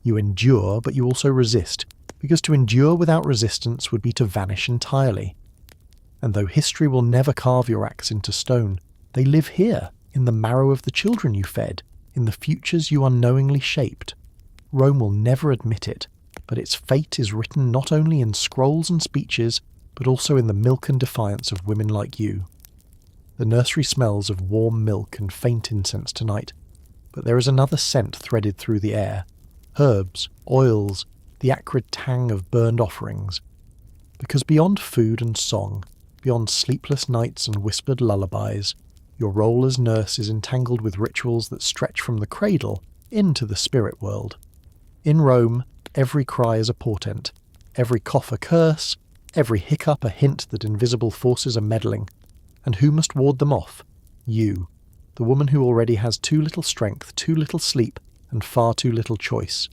You endure, but you also resist, because to endure without resistance would be to vanish entirely. And though history will never carve your acts into stone, they live here, in the marrow of the children you fed, in the futures you unknowingly shaped. Rome will never admit it, but its fate is written not only in scrolls and speeches, but also in the milk and defiance of women like you. The nursery smells of warm milk and faint incense tonight, but there is another scent threaded through the air. Herbs, oils, the acrid tang of burned offerings. Because beyond food and song, beyond sleepless nights and whispered lullabies, your role as nurse is entangled with rituals that stretch from the cradle into the spirit world. In Rome, every cry is a portent, every cough a curse, every hiccup a hint that invisible forces are meddling. And who must ward them off? You, the woman who already has too little strength, too little sleep, and far too little choice.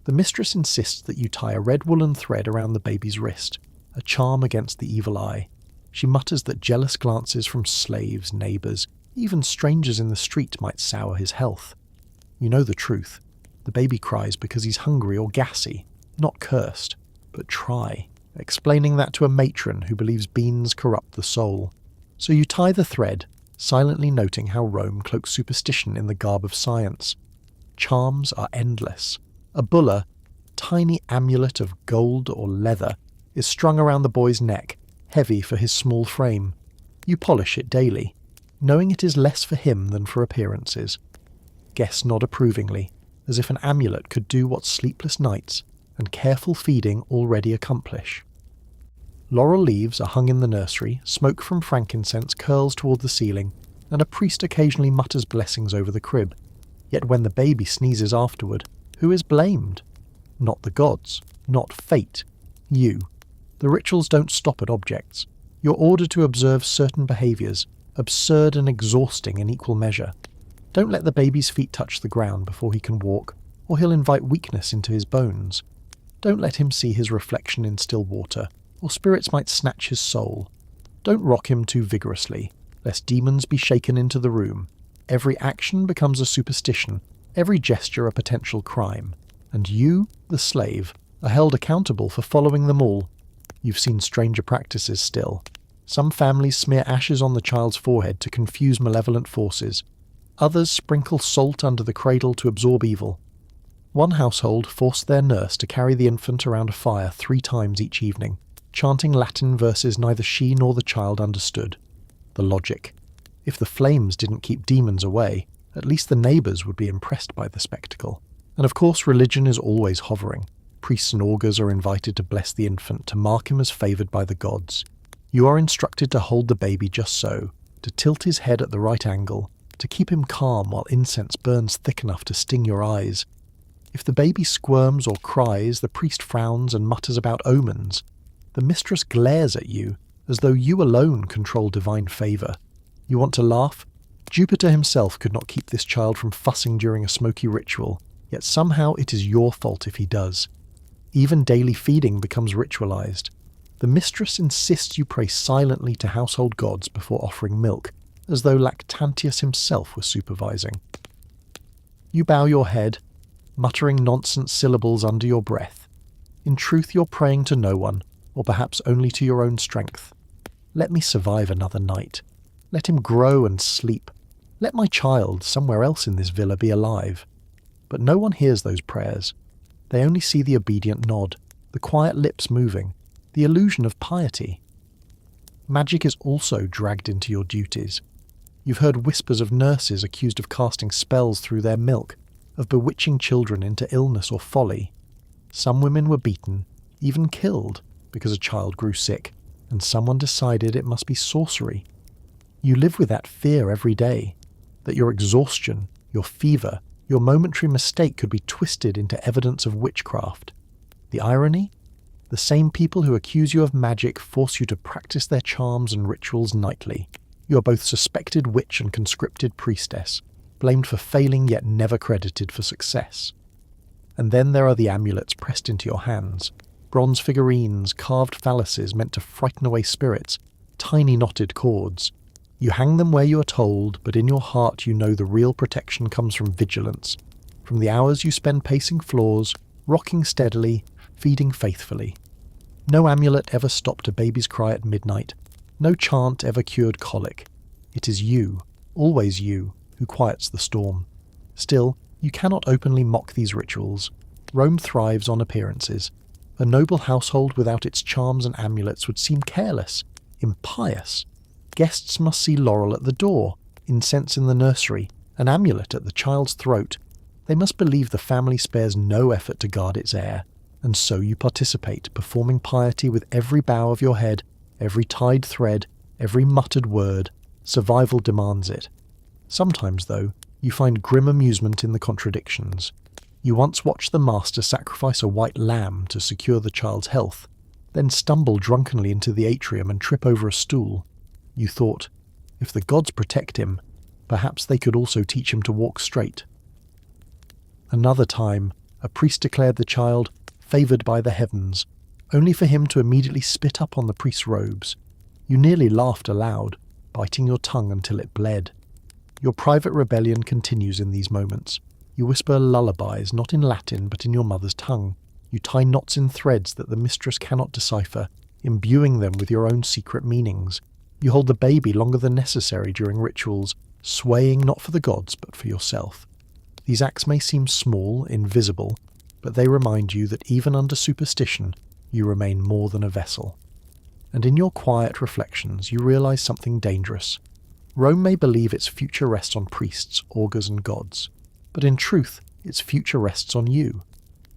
The mistress insists that you tie a red woolen thread around the baby's wrist, a charm against the evil eye. She mutters that jealous glances from slaves, neighbours, even strangers in the street might sour his health. You know the truth. The baby cries because he's hungry or gassy, not cursed, but try, explaining that to a matron who believes beans corrupt the soul. So you tie the thread, silently noting how Rome cloaks superstition in the garb of science. Charms are endless. A bulla, tiny amulet of gold or leather, is strung around the boy's neck, heavy for his small frame. You polish it daily, knowing it is less for him than for appearances. Guests nod approvingly, as if an amulet could do what sleepless nights and careful feeding already accomplish. Laurel leaves are hung in the nursery, smoke from frankincense curls toward the ceiling, and a priest occasionally mutters blessings over the crib. Yet when the baby sneezes afterward, who is blamed? Not the gods, not fate, you. The rituals don't stop at objects. You're ordered to observe certain behaviours, absurd and exhausting in equal measure. Don't let the baby's feet touch the ground before he can walk, or he'll invite weakness into his bones. Don't let him see his reflection in still water, or spirits might snatch his soul. Don't rock him too vigorously, lest demons be shaken into the room. Every action becomes a superstition, every gesture a potential crime, and you, the slave, are held accountable for following them all. You've seen stranger practices still. Some families smear ashes on the child's forehead to confuse malevolent forces. Others sprinkle salt under the cradle to absorb evil. One household forced their nurse to carry the infant around a fire 3 times each evening, chanting Latin verses neither she nor the child understood. The logic. If the flames didn't keep demons away, at least the neighbours would be impressed by the spectacle. And of course religion is always hovering. Priests and augurs are invited to bless the infant, to mark him as favoured by the gods. You are instructed to hold the baby just so, to tilt his head at the right angle, to keep him calm while incense burns thick enough to sting your eyes. If the baby squirms or cries, the priest frowns and mutters about omens. The mistress glares at you, as though you alone control divine favour. You want to laugh? Jupiter himself could not keep this child from fussing during a smoky ritual, yet somehow it is your fault if he does. Even daily feeding becomes ritualized. The mistress insists you pray silently to household gods before offering milk, as though Lactantius himself was supervising. You bow your head, muttering nonsense syllables under your breath. In truth, you're praying to no one, or perhaps only to your own strength. Let me survive another night. Let him grow and sleep. Let my child, somewhere else in this villa, be alive. But no one hears those prayers. They only see the obedient nod, the quiet lips moving, the illusion of piety. Magic is also dragged into your duties. You've heard whispers of nurses accused of casting spells through their milk, of bewitching children into illness or folly. Some women were beaten, even killed, because a child grew sick, and someone decided it must be sorcery. You live with that fear every day, that your exhaustion, your fever, your momentary mistake could be twisted into evidence of witchcraft. The irony? The same people who accuse you of magic force you to practice their charms and rituals nightly. You are both suspected witch and conscripted priestess, blamed for failing yet never credited for success. And then there are the amulets pressed into your hands, bronze figurines, carved phalluses meant to frighten away spirits, tiny knotted cords. You hang them where you are told, but in your heart you know the real protection comes from vigilance, from the hours you spend pacing floors, rocking steadily, feeding faithfully. No amulet ever stopped a baby's cry at midnight. No chant ever cured colic. It is you, always you, who quiets the storm. Still, you cannot openly mock these rituals. Rome thrives on appearances. A noble household without its charms and amulets would seem careless, impious. Guests must see laurel at the door, incense in the nursery, an amulet at the child's throat. They must believe the family spares no effort to guard its heir, and so you participate, performing piety with every bow of your head, every tied thread, every muttered word. Survival demands it. Sometimes, though, you find grim amusement in the contradictions. You once watched the master sacrifice a white lamb to secure the child's health, then stumble drunkenly into the atrium and trip over a stool. You thought, if the gods protect him, perhaps they could also teach him to walk straight. Another time, a priest declared the child favoured by the heavens, only for him to immediately spit up on the priest's robes. You nearly laughed aloud, biting your tongue until it bled. Your private rebellion continues in these moments. You whisper lullabies, not in Latin, but in your mother's tongue. You tie knots in threads that the mistress cannot decipher, imbuing them with your own secret meanings. You hold the baby longer than necessary during rituals, swaying not for the gods, but for yourself. These acts may seem small, invisible, but they remind you that even under superstition, you remain more than a vessel. And in your quiet reflections, you realize something dangerous. Rome may believe its future rests on priests, augurs, and gods, but in truth, its future rests on you,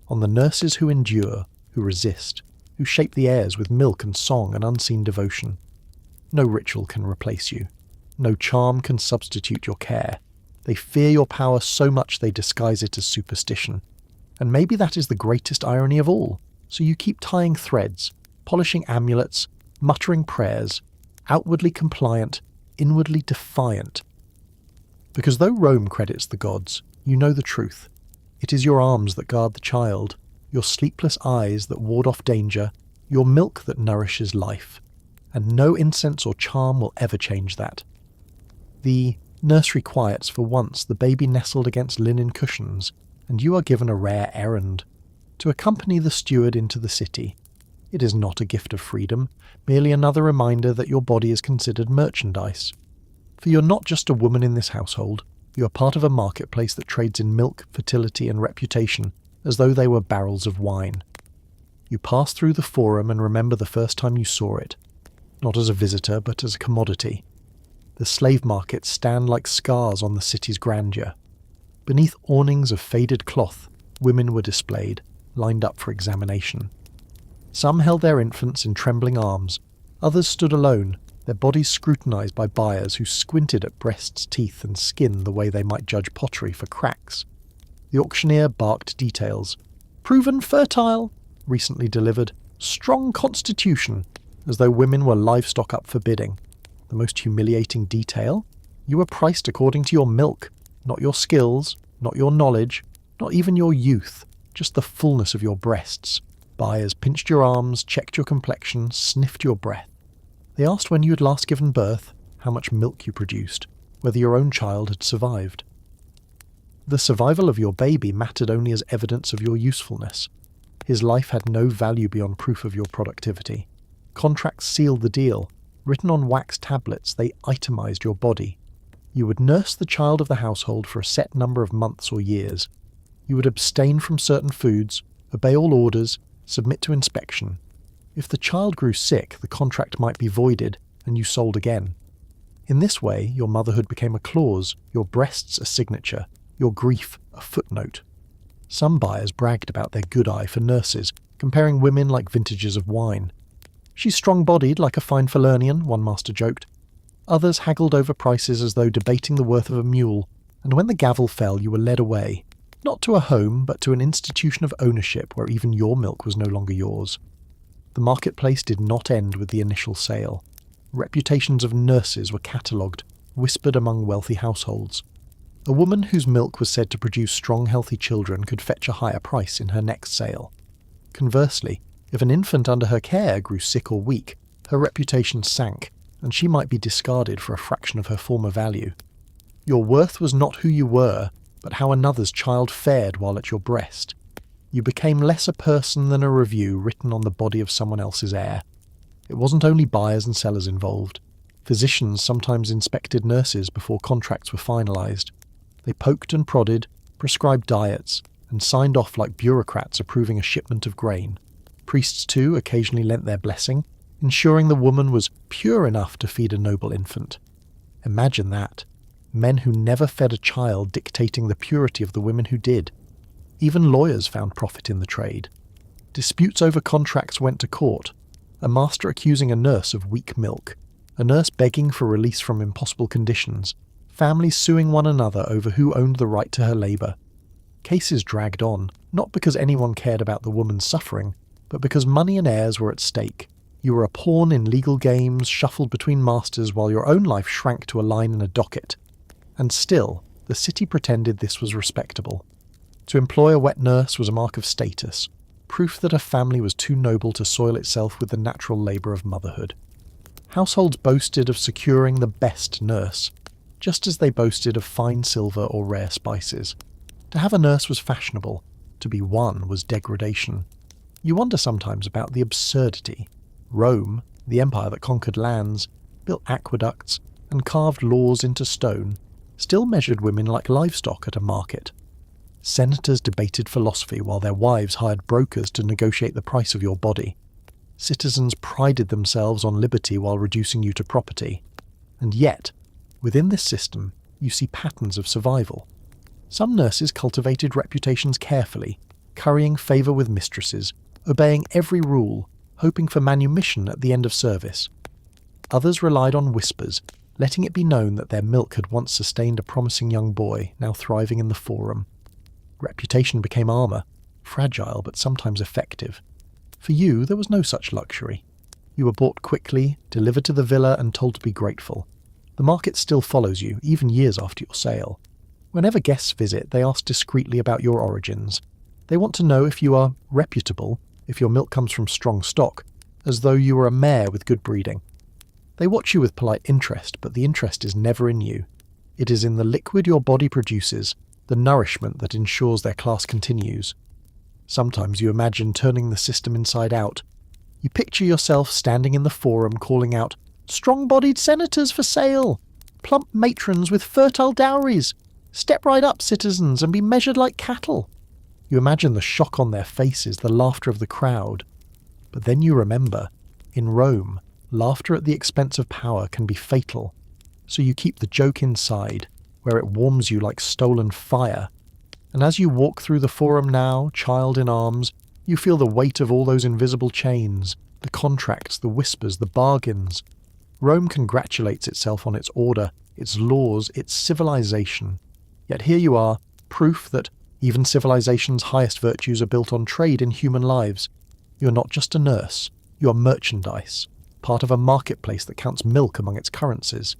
on the nurses who endure, who resist, who shape the airs with milk and song and unseen devotion. No ritual can replace you. No charm can substitute your care. They fear your power so much they disguise it as superstition. And maybe that is the greatest irony of all. So you keep tying threads, polishing amulets, muttering prayers, outwardly compliant, inwardly defiant. Because though Rome credits the gods, you know the truth. It is your arms that guard the child, your sleepless eyes that ward off danger, your milk that nourishes life. And no incense or charm will ever change that. The nursery quiets for once, the baby nestled against linen cushions, and you are given a rare errand, to accompany the steward into the city. It is not a gift of freedom, merely another reminder that your body is considered merchandise. For you're not just a woman in this household, you are part of a marketplace that trades in milk, fertility, and reputation, as though they were barrels of wine. You pass through the forum and remember the first time you saw it, not as a visitor, but as a commodity. The slave markets stand like scars on the city's grandeur. Beneath awnings of faded cloth, women were displayed, lined up for examination. Some held their infants in trembling arms, others stood alone, their bodies scrutinized by buyers who squinted at breasts, teeth, and skin the way they might judge pottery for cracks. The auctioneer barked details. Proven fertile, recently delivered, strong constitution, as though women were livestock up for bidding. The most humiliating detail? You were priced according to your milk, not your skills, not your knowledge, not even your youth, just the fullness of your breasts. Buyers pinched your arms, checked your complexion, sniffed your breath. They asked when you had last given birth, how much milk you produced, whether your own child had survived. The survival of your baby mattered only as evidence of your usefulness. His life had no value beyond proof of your productivity. Contracts sealed the deal. Written on wax tablets, they itemized your body. You would nurse the child of the household for a set number of months or years. You would abstain from certain foods, obey all orders, submit to inspection. If the child grew sick, the contract might be voided, and you sold again. In this way, your motherhood became a clause, your breasts a signature, your grief a footnote. Some buyers bragged about their good eye for nurses, comparing women like vintages of wine. She's strong-bodied like a fine Falernian, one master joked. Others haggled over prices as though debating the worth of a mule, and when the gavel fell you were led away, not to a home, but to an institution of ownership where even your milk was no longer yours. The marketplace did not end with the initial sale. Reputations of nurses were catalogued, whispered among wealthy households. A woman whose milk was said to produce strong, healthy children could fetch a higher price in her next sale. Conversely, if an infant under her care grew sick or weak, her reputation sank, and she might be discarded for a fraction of her former value. Your worth was not who you were, but how another's child fared while at your breast. You became less a person than a review written on the body of someone else's heir. It wasn't only buyers and sellers involved. Physicians sometimes inspected nurses before contracts were finalized. They poked and prodded, prescribed diets, and signed off like bureaucrats approving a shipment of grain. Priests, too, occasionally lent their blessing, ensuring the woman was pure enough to feed a noble infant. Imagine that. Men who never fed a child dictating the purity of the women who did. Even lawyers found profit in the trade. Disputes over contracts went to court, a master accusing a nurse of weak milk, a nurse begging for release from impossible conditions, families suing one another over who owned the right to her labour. Cases dragged on, not because anyone cared about the woman's suffering, but because money and heirs were at stake. You were a pawn in legal games shuffled between masters while your own life shrank to a line in a docket. And still, the city pretended this was respectable. To employ a wet nurse was a mark of status. proof that a family was too noble to soil itself with the natural labour of motherhood. Households boasted of securing the best nurse, just as they boasted of fine silver or rare spices. To have a nurse was fashionable, to be one was degradation. You wonder sometimes about the absurdity. Rome, the empire that conquered lands, built aqueducts, and carved laws into stone, still measured women like livestock at a market. Senators debated philosophy while their wives hired brokers to negotiate the price of your body. Citizens prided themselves on liberty while reducing you to property. And yet, within this system, you see patterns of survival. Some nurses cultivated reputations carefully, currying favour with mistresses, obeying every rule, hoping for manumission at the end of service. Others relied on whispers, letting it be known that their milk had once sustained a promising young boy, now thriving in the forum. Reputation became armour, fragile but sometimes effective. For you, there was no such luxury. You were bought quickly, delivered to the villa, and told to be grateful. The market still follows you, even years after your sale. Whenever guests visit, they ask discreetly about your origins. They want to know if you are reputable, if your milk comes from strong stock, as though you were a mare with good breeding. They watch you with polite interest, but the interest is never in you. It is in the liquid your body produces, the nourishment that ensures their class continues. Sometimes you imagine turning the system inside out. You picture yourself standing in the forum calling out, "Strong-bodied senators for sale! Plump matrons with fertile dowries! Step right up, citizens, and be measured like cattle!" You imagine the shock on their faces, the laughter of the crowd. But then you remember, in Rome, laughter at the expense of power can be fatal. So you keep the joke inside, where it warms you like stolen fire. And as you walk through the forum now, child in arms, you feel the weight of all those invisible chains, the contracts, the whispers, the bargains. Rome congratulates itself on its order, its laws, its civilization. Yet here you are, proof that even civilization's highest virtues are built on trade in human lives. You're not just a nurse, you're merchandise, part of a marketplace that counts milk among its currencies.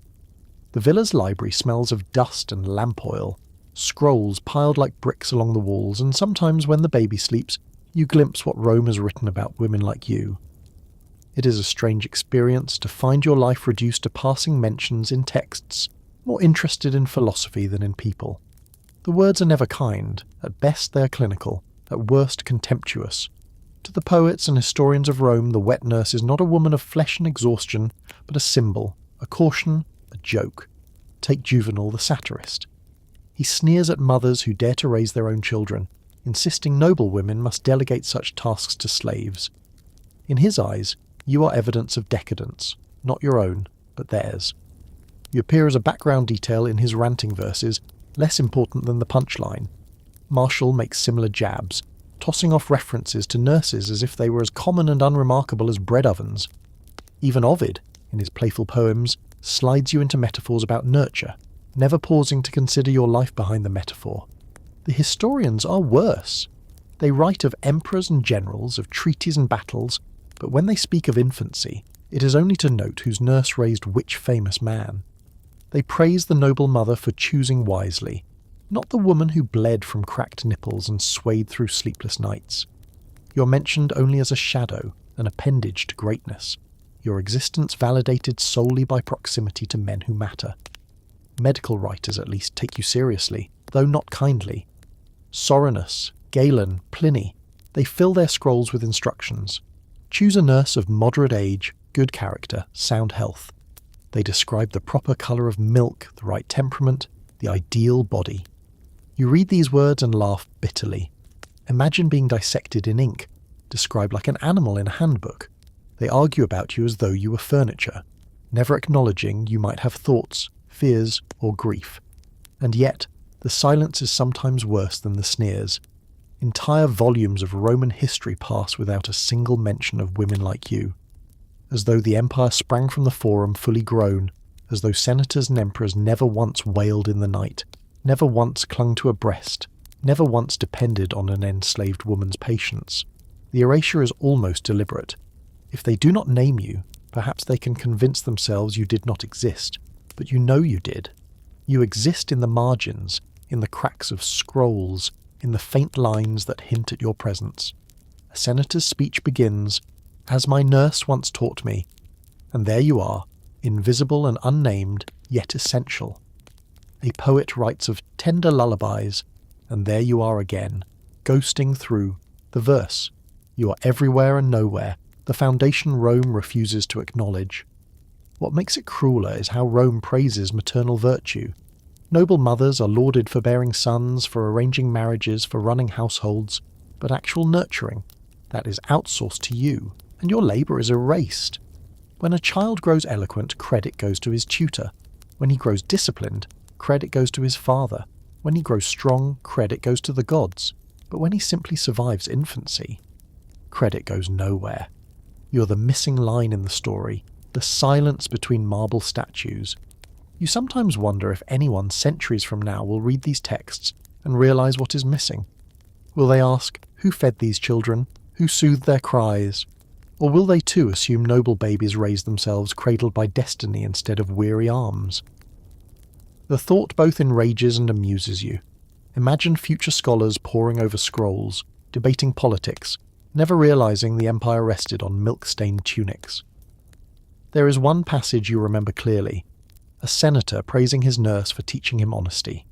The villa's library smells of dust and lamp oil, scrolls piled like bricks along the walls, and sometimes when the baby sleeps, you glimpse what Rome has written about women like you. It is a strange experience to find your life reduced to passing mentions in texts, more interested in philosophy than in people. The words are never kind, at best they are clinical, at worst contemptuous. To the poets and historians of Rome, the wet nurse is not a woman of flesh and exhaustion, but a symbol, a caution, a joke. Take Juvenal the satirist. He sneers at mothers who dare to raise their own children, insisting noble women must delegate such tasks to slaves. In his eyes, you are evidence of decadence, not your own, but theirs. You appear as a background detail in his ranting verses, less important than the punchline. Martial makes similar jabs, tossing off references to nurses as if they were as common and unremarkable as bread ovens. Even Ovid, in his playful poems, slides you into metaphors about nurture, never pausing to consider your life behind the metaphor. The historians are worse. They write of emperors and generals, of treaties and battles, but when they speak of infancy, it is only to note whose nurse raised which famous man. They praise the noble mother for choosing wisely, not the woman who bled from cracked nipples and swayed through sleepless nights. You're mentioned only as a shadow, an appendage to greatness, your existence validated solely by proximity to men who matter. Medical writers at least take you seriously, though not kindly. Soranus, Galen, Pliny, they fill their scrolls with instructions. Choose a nurse of moderate age, good character, sound health. They describe the proper colour of milk, the right temperament, the ideal body. You read these words and laugh bitterly. Imagine being dissected in ink, described like an animal in a handbook. They argue about you as though you were furniture, never acknowledging you might have thoughts, fears, or grief. And yet, the silence is sometimes worse than the sneers. Entire volumes of Roman history pass without a single mention of women like you. As though the empire sprang from the forum fully grown, as though senators and emperors never once wailed in the night, never once clung to a breast, never once depended on an enslaved woman's patience. The erasure is almost deliberate. If they do not name you, perhaps they can convince themselves you did not exist, but you know you did. You exist in the margins, in the cracks of scrolls, in the faint lines that hint at your presence. a senator's speech begins, "As my nurse once taught me," and there you are, invisible and unnamed, yet essential. A poet writes of tender lullabies, and there you are again, ghosting through the verse. You are everywhere and nowhere, the foundation Rome refuses to acknowledge. What makes it crueler is how Rome praises maternal virtue. Noble mothers are lauded for bearing sons, for arranging marriages, for running households, but actual nurturing, that is outsourced to you, and your labour is erased. When a child grows eloquent, credit goes to his tutor. When he grows disciplined, credit goes to his father. When he grows strong, credit goes to the gods. But when he simply survives infancy, credit goes nowhere. You're the missing line in the story, the silence between marble statues. You sometimes wonder if anyone centuries from now will read these texts and realise what is missing. Will they ask, who fed these children? Who soothed their cries? Or will they too assume noble babies raise themselves cradled by destiny instead of weary arms? The thought both enrages and amuses you. Imagine future scholars poring over scrolls, debating politics, never realising the empire rested on milk-stained tunics. There is one passage you remember clearly, a senator praising his nurse for teaching him honesty.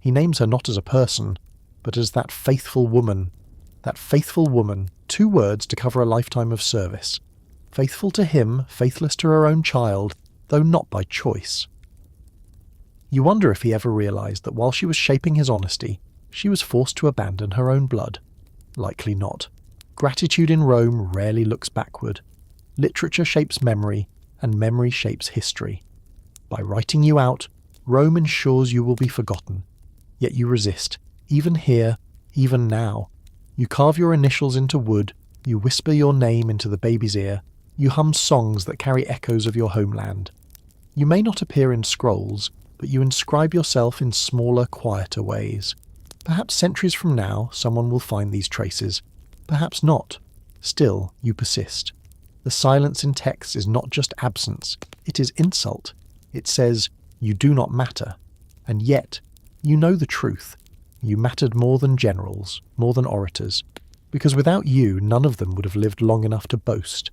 He names her not as a person, but as that faithful woman. That faithful woman, 2 words to cover a lifetime of service. Faithful to him, faithless to her own child, though not by choice. You wonder if he ever realised that while she was shaping his honesty, she was forced to abandon her own blood. Likely not. Gratitude in Rome rarely looks backward. Literature shapes memory, and memory shapes history. By writing you out, Rome ensures you will be forgotten. Yet you resist, even here, even now. You carve your initials into wood, you whisper your name into the baby's ear, you hum songs that carry echoes of your homeland. You may not appear in scrolls, but you inscribe yourself in smaller, quieter ways. Perhaps centuries from now, someone will find these traces. Perhaps not. Still, you persist. The silence in text is not just absence, it is insult. It says, you do not matter. And yet, you know the truth. You mattered more than generals, more than orators, because without you, none of them would have lived long enough to boast.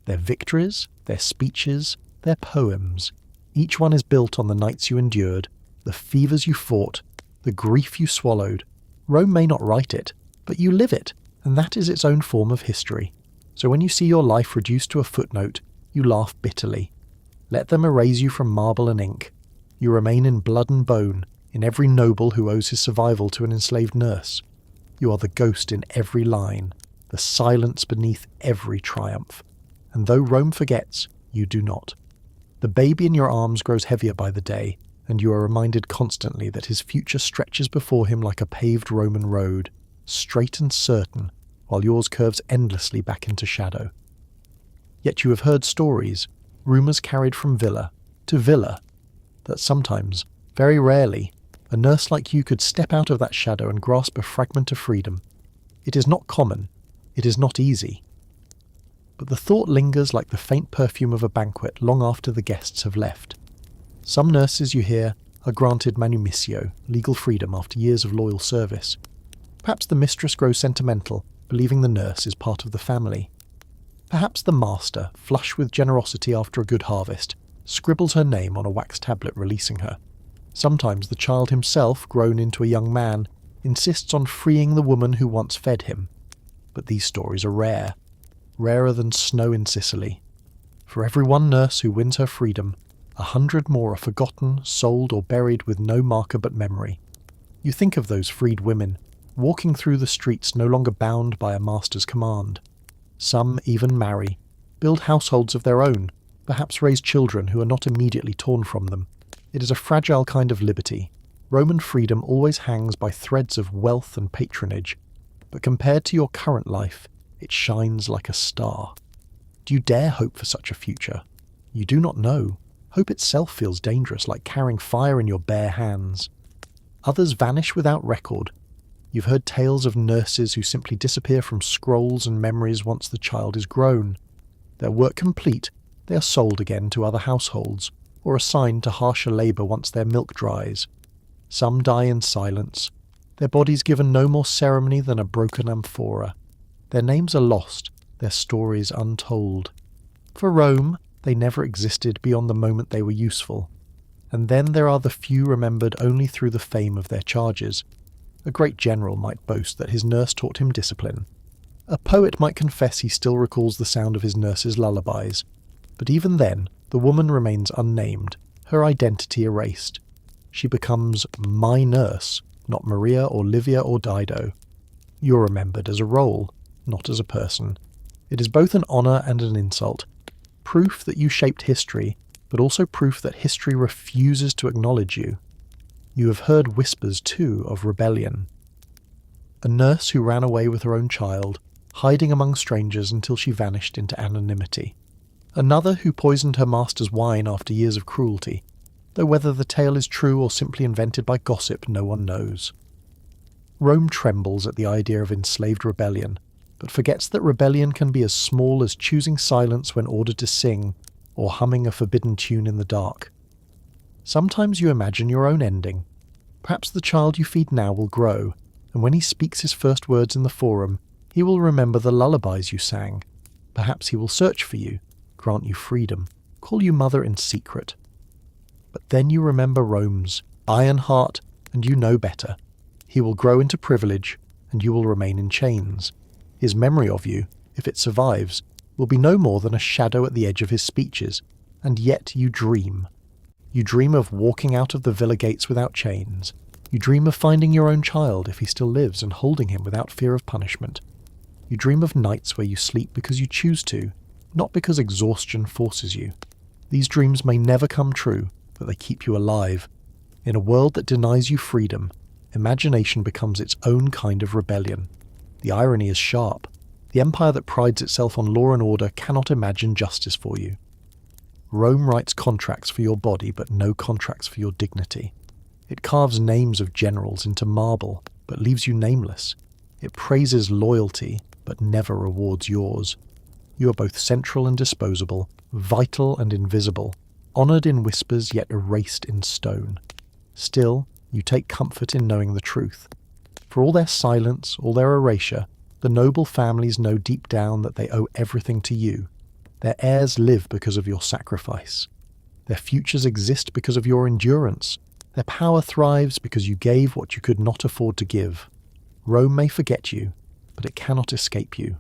Their victories, their speeches, their poems, each one is built on the nights you endured, the fevers you fought, the grief you swallowed. Rome may not write it, but you live it, and that is its own form of history. So when you see your life reduced to a footnote, you laugh bitterly. Let them erase you from marble and ink. You remain in blood and bone, in every noble who owes his survival to an enslaved nurse. You are the ghost in every line, the silence beneath every triumph. And though Rome forgets, you do not. The baby in your arms grows heavier by the day, and you are reminded constantly that his future stretches before him like a paved Roman road, straight and certain, while yours curves endlessly back into shadow. Yet you have heard stories, rumours carried from villa to villa, that sometimes, very rarely, a nurse like you could step out of that shadow and grasp a fragment of freedom. It is not common, it is not easy. But the thought lingers like the faint perfume of a banquet long after the guests have left. Some nurses, you hear, are granted manumissio, legal freedom after years of loyal service. Perhaps the mistress grows sentimental, believing the nurse is part of the family. Perhaps the master, flush with generosity after a good harvest, scribbles her name on a wax tablet releasing her. Sometimes the child himself, grown into a young man, insists on freeing the woman who once fed him. But these stories are rare. Rarer than snow in Sicily. For every one nurse who wins her freedom, 100 more are forgotten, sold, or buried with no marker but memory. You think of those freed women, walking through the streets no longer bound by a master's command. Some even marry, build households of their own, perhaps raise children who are not immediately torn from them. It is a fragile kind of liberty. Roman freedom always hangs by threads of wealth and patronage, but compared to your current life, it shines like a star. Do you dare hope for such a future? You do not know. Hope itself feels dangerous, like carrying fire in your bare hands. Others vanish without record. You've heard tales of nurses who simply disappear from scrolls and memories once the child is grown. Their work complete, they are sold again to other households, or assigned to harsher labour once their milk dries. Some die in silence, their bodies given no more ceremony than a broken amphora. Their names are lost, their stories untold. For Rome, they never existed beyond the moment they were useful. And then there are the few remembered only through the fame of their charges. A great general might boast that his nurse taught him discipline. A poet might confess he still recalls the sound of his nurse's lullabies. But even then, the woman remains unnamed, her identity erased. She becomes my nurse, not Maria or Livia or Dido. You're remembered as a role, not as a person. It is both an honour and an insult. Proof that you shaped history, but also proof that history refuses to acknowledge you. You have heard whispers, too, of rebellion. A nurse who ran away with her own child, hiding among strangers until she vanished into anonymity. Another who poisoned her master's wine after years of cruelty, though whether the tale is true or simply invented by gossip, no one knows. Rome trembles at the idea of enslaved rebellion, but forgets that rebellion can be as small as choosing silence when ordered to sing, or humming a forbidden tune in the dark. Sometimes you imagine your own ending. Perhaps the child you feed now will grow, and when he speaks his first words in the forum, he will remember the lullabies you sang. Perhaps he will search for you, grant you freedom, call you mother in secret. But then you remember Rome's iron heart, and you know better. He will grow into privilege, and you will remain in chains. His memory of you, if it survives, will be no more than a shadow at the edge of his speeches, and yet you dream. You dream of walking out of the villa gates without chains. You dream of finding your own child if he still lives and holding him without fear of punishment. You dream of nights where you sleep because you choose to, not because exhaustion forces you. These dreams may never come true, but they keep you alive. In a world that denies you freedom, imagination becomes its own kind of rebellion. The irony is sharp. The empire that prides itself on law and order cannot imagine justice for you. Rome writes contracts for your body, but no contracts for your dignity. It carves names of generals into marble, but leaves you nameless. It praises loyalty, but never rewards yours. You are both central and disposable, vital and invisible, honoured in whispers yet erased in stone. Still, you take comfort in knowing the truth. For all their silence, all their erasure, the noble families know deep down that they owe everything to you. Their heirs live because of your sacrifice. Their futures exist because of your endurance. Their power thrives because you gave what you could not afford to give. Rome may forget you, but it cannot escape you.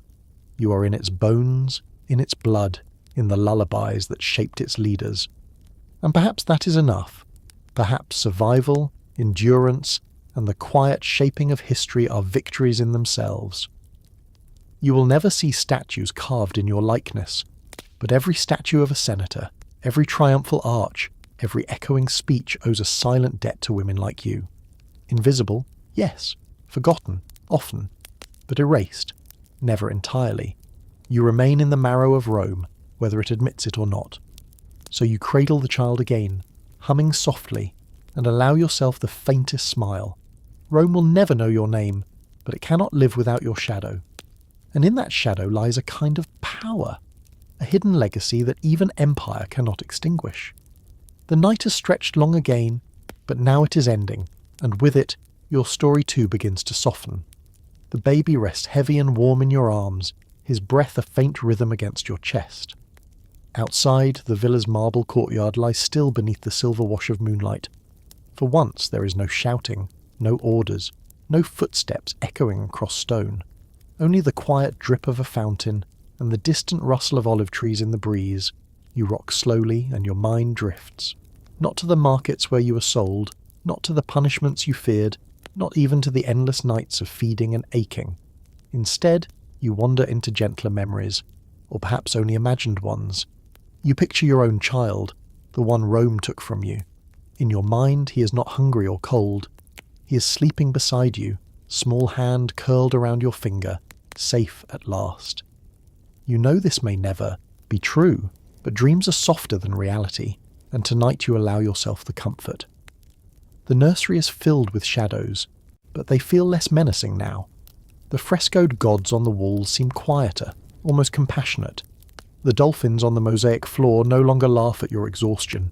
You are in its bones, in its blood, in the lullabies that shaped its leaders. And perhaps that is enough. Perhaps survival, endurance, and the quiet shaping of history are victories in themselves. You will never see statues carved in your likeness, but every statue of a senator, every triumphal arch, every echoing speech owes a silent debt to women like you. Invisible, yes. Forgotten, often. But erased, never entirely. You remain in the marrow of Rome, whether it admits it or not. So you cradle the child again, humming softly, and allow yourself the faintest smile. Rome will never know your name, but it cannot live without your shadow. And in that shadow lies a kind of power, a hidden legacy that even empire cannot extinguish. The night has stretched long again, but now it is ending, and with it, your story too begins to soften. The baby rests heavy and warm in your arms, his breath a faint rhythm against your chest. Outside, the villa's marble courtyard lies still beneath the silver wash of moonlight. For once there is no shouting, no orders, no footsteps echoing across stone. Only the quiet drip of a fountain and the distant rustle of olive trees in the breeze. You rock slowly and your mind drifts. Not to the markets where you were sold, not to the punishments you feared, not even to the endless nights of feeding and aching. Instead, you wander into gentler memories, or perhaps only imagined ones. You picture your own child, the one Rome took from you. In your mind, he is not hungry or cold. He is sleeping beside you, small hand curled around your finger, safe at last. You know this may never be true, but dreams are softer than reality, and tonight you allow yourself the comfort. The nursery is filled with shadows, but they feel less menacing now. The frescoed gods on the walls seem quieter, almost compassionate. The dolphins on the mosaic floor no longer laugh at your exhaustion.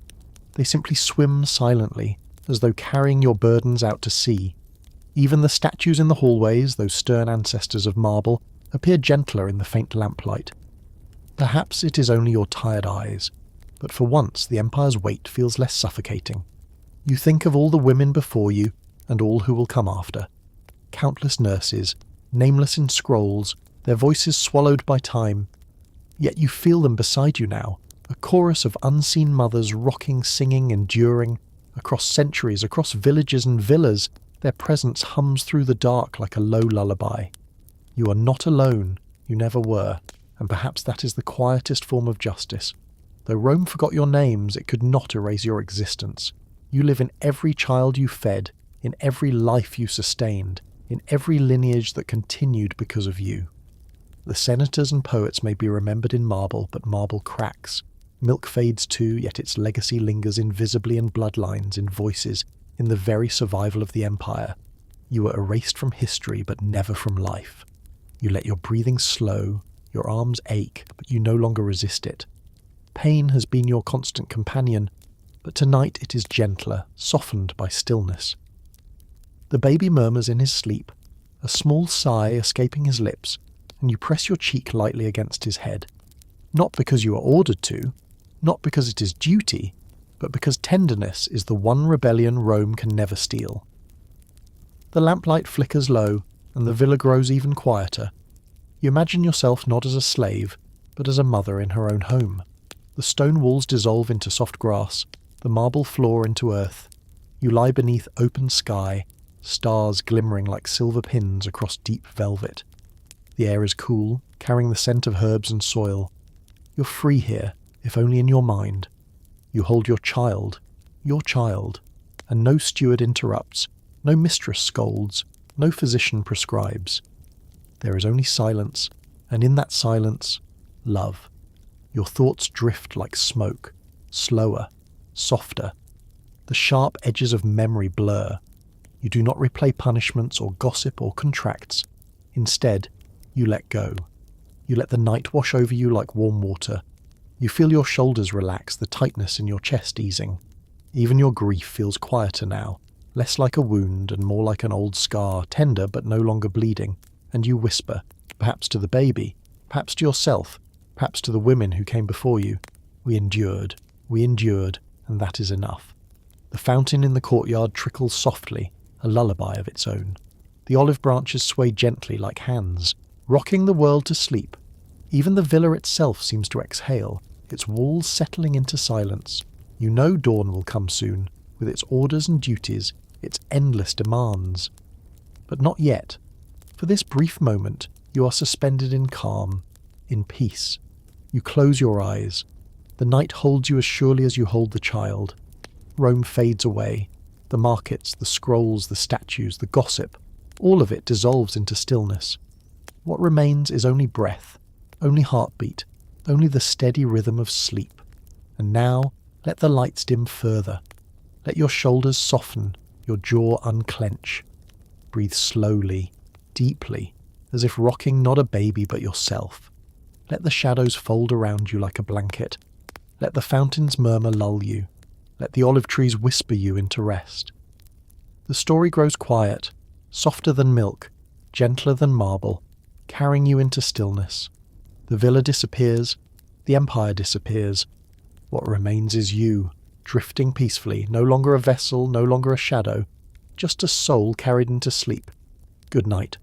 They simply swim silently, as though carrying your burdens out to sea. Even the statues in the hallways, those stern ancestors of marble, appear gentler in the faint lamplight. Perhaps it is only your tired eyes, but for once the Empire's weight feels less suffocating. You think of all the women before you and all who will come after. Countless nurses, nameless in scrolls, their voices swallowed by time. Yet you feel them beside you now, a chorus of unseen mothers rocking, singing, enduring. Across centuries, across villages and villas, their presence hums through the dark like a low lullaby. You are not alone, you never were, and perhaps that is the quietest form of justice. Though Rome forgot your names, it could not erase your existence. You live in every child you fed, in every life you sustained, in every lineage that continued because of you. The senators and poets may be remembered in marble, but marble cracks. Milk fades too, yet its legacy lingers invisibly in bloodlines, in voices, in the very survival of the Empire. You were erased from history, but never from life. You let your breathing slow, your arms ache, but you no longer resist it. Pain has been your constant companion, but tonight it is gentler, softened by stillness. The baby murmurs in his sleep, a small sigh escaping his lips, and you press your cheek lightly against his head. Not because you are ordered to, not because it is duty, but because tenderness is the one rebellion Rome can never steal. The lamplight flickers low, and the villa grows even quieter. You imagine yourself not as a slave, but as a mother in her own home. The stone walls dissolve into soft grass, the marble floor into earth. You lie beneath open sky, stars glimmering like silver pins across deep velvet. The air is cool, carrying the scent of herbs and soil. You're free here, if only in your mind. You hold your child, and no steward interrupts, no mistress scolds, no physician prescribes. There is only silence, and in that silence, love. Your thoughts drift like smoke, slower, softer. The sharp edges of memory blur. You do not replay punishments or gossip or contracts. Instead, you let go. You let the night wash over you like warm water. You feel your shoulders relax, the tightness in your chest easing. Even your grief feels quieter now, less like a wound and more like an old scar, tender but no longer bleeding. And you whisper, perhaps to the baby, perhaps to yourself, perhaps to the women who came before you, we endured, and that is enough. The fountain in the courtyard trickles softly, a lullaby of its own. The olive branches sway gently like hands, rocking the world to sleep. Even the villa itself seems to exhale, its walls settling into silence. You know dawn will come soon, with its orders and duties, its endless demands. But not yet. For this brief moment, you are suspended in calm, in peace. You close your eyes. The night holds you as surely as you hold the child. Rome fades away. The markets, the scrolls, the statues, the gossip, all of it dissolves into stillness. What remains is only breath, only heartbeat, only the steady rhythm of sleep. And now, let the lights dim further. Let your shoulders soften, your jaw unclench. Breathe slowly, deeply, as if rocking not a baby but yourself. Let the shadows fold around you like a blanket. Let the fountain's murmur lull you. Let the olive trees whisper you into rest. The story grows quiet, softer than milk, gentler than marble, carrying you into stillness. The villa disappears, the empire disappears. What remains is you, drifting peacefully, no longer a vessel, no longer a shadow, just a soul carried into sleep. Good night.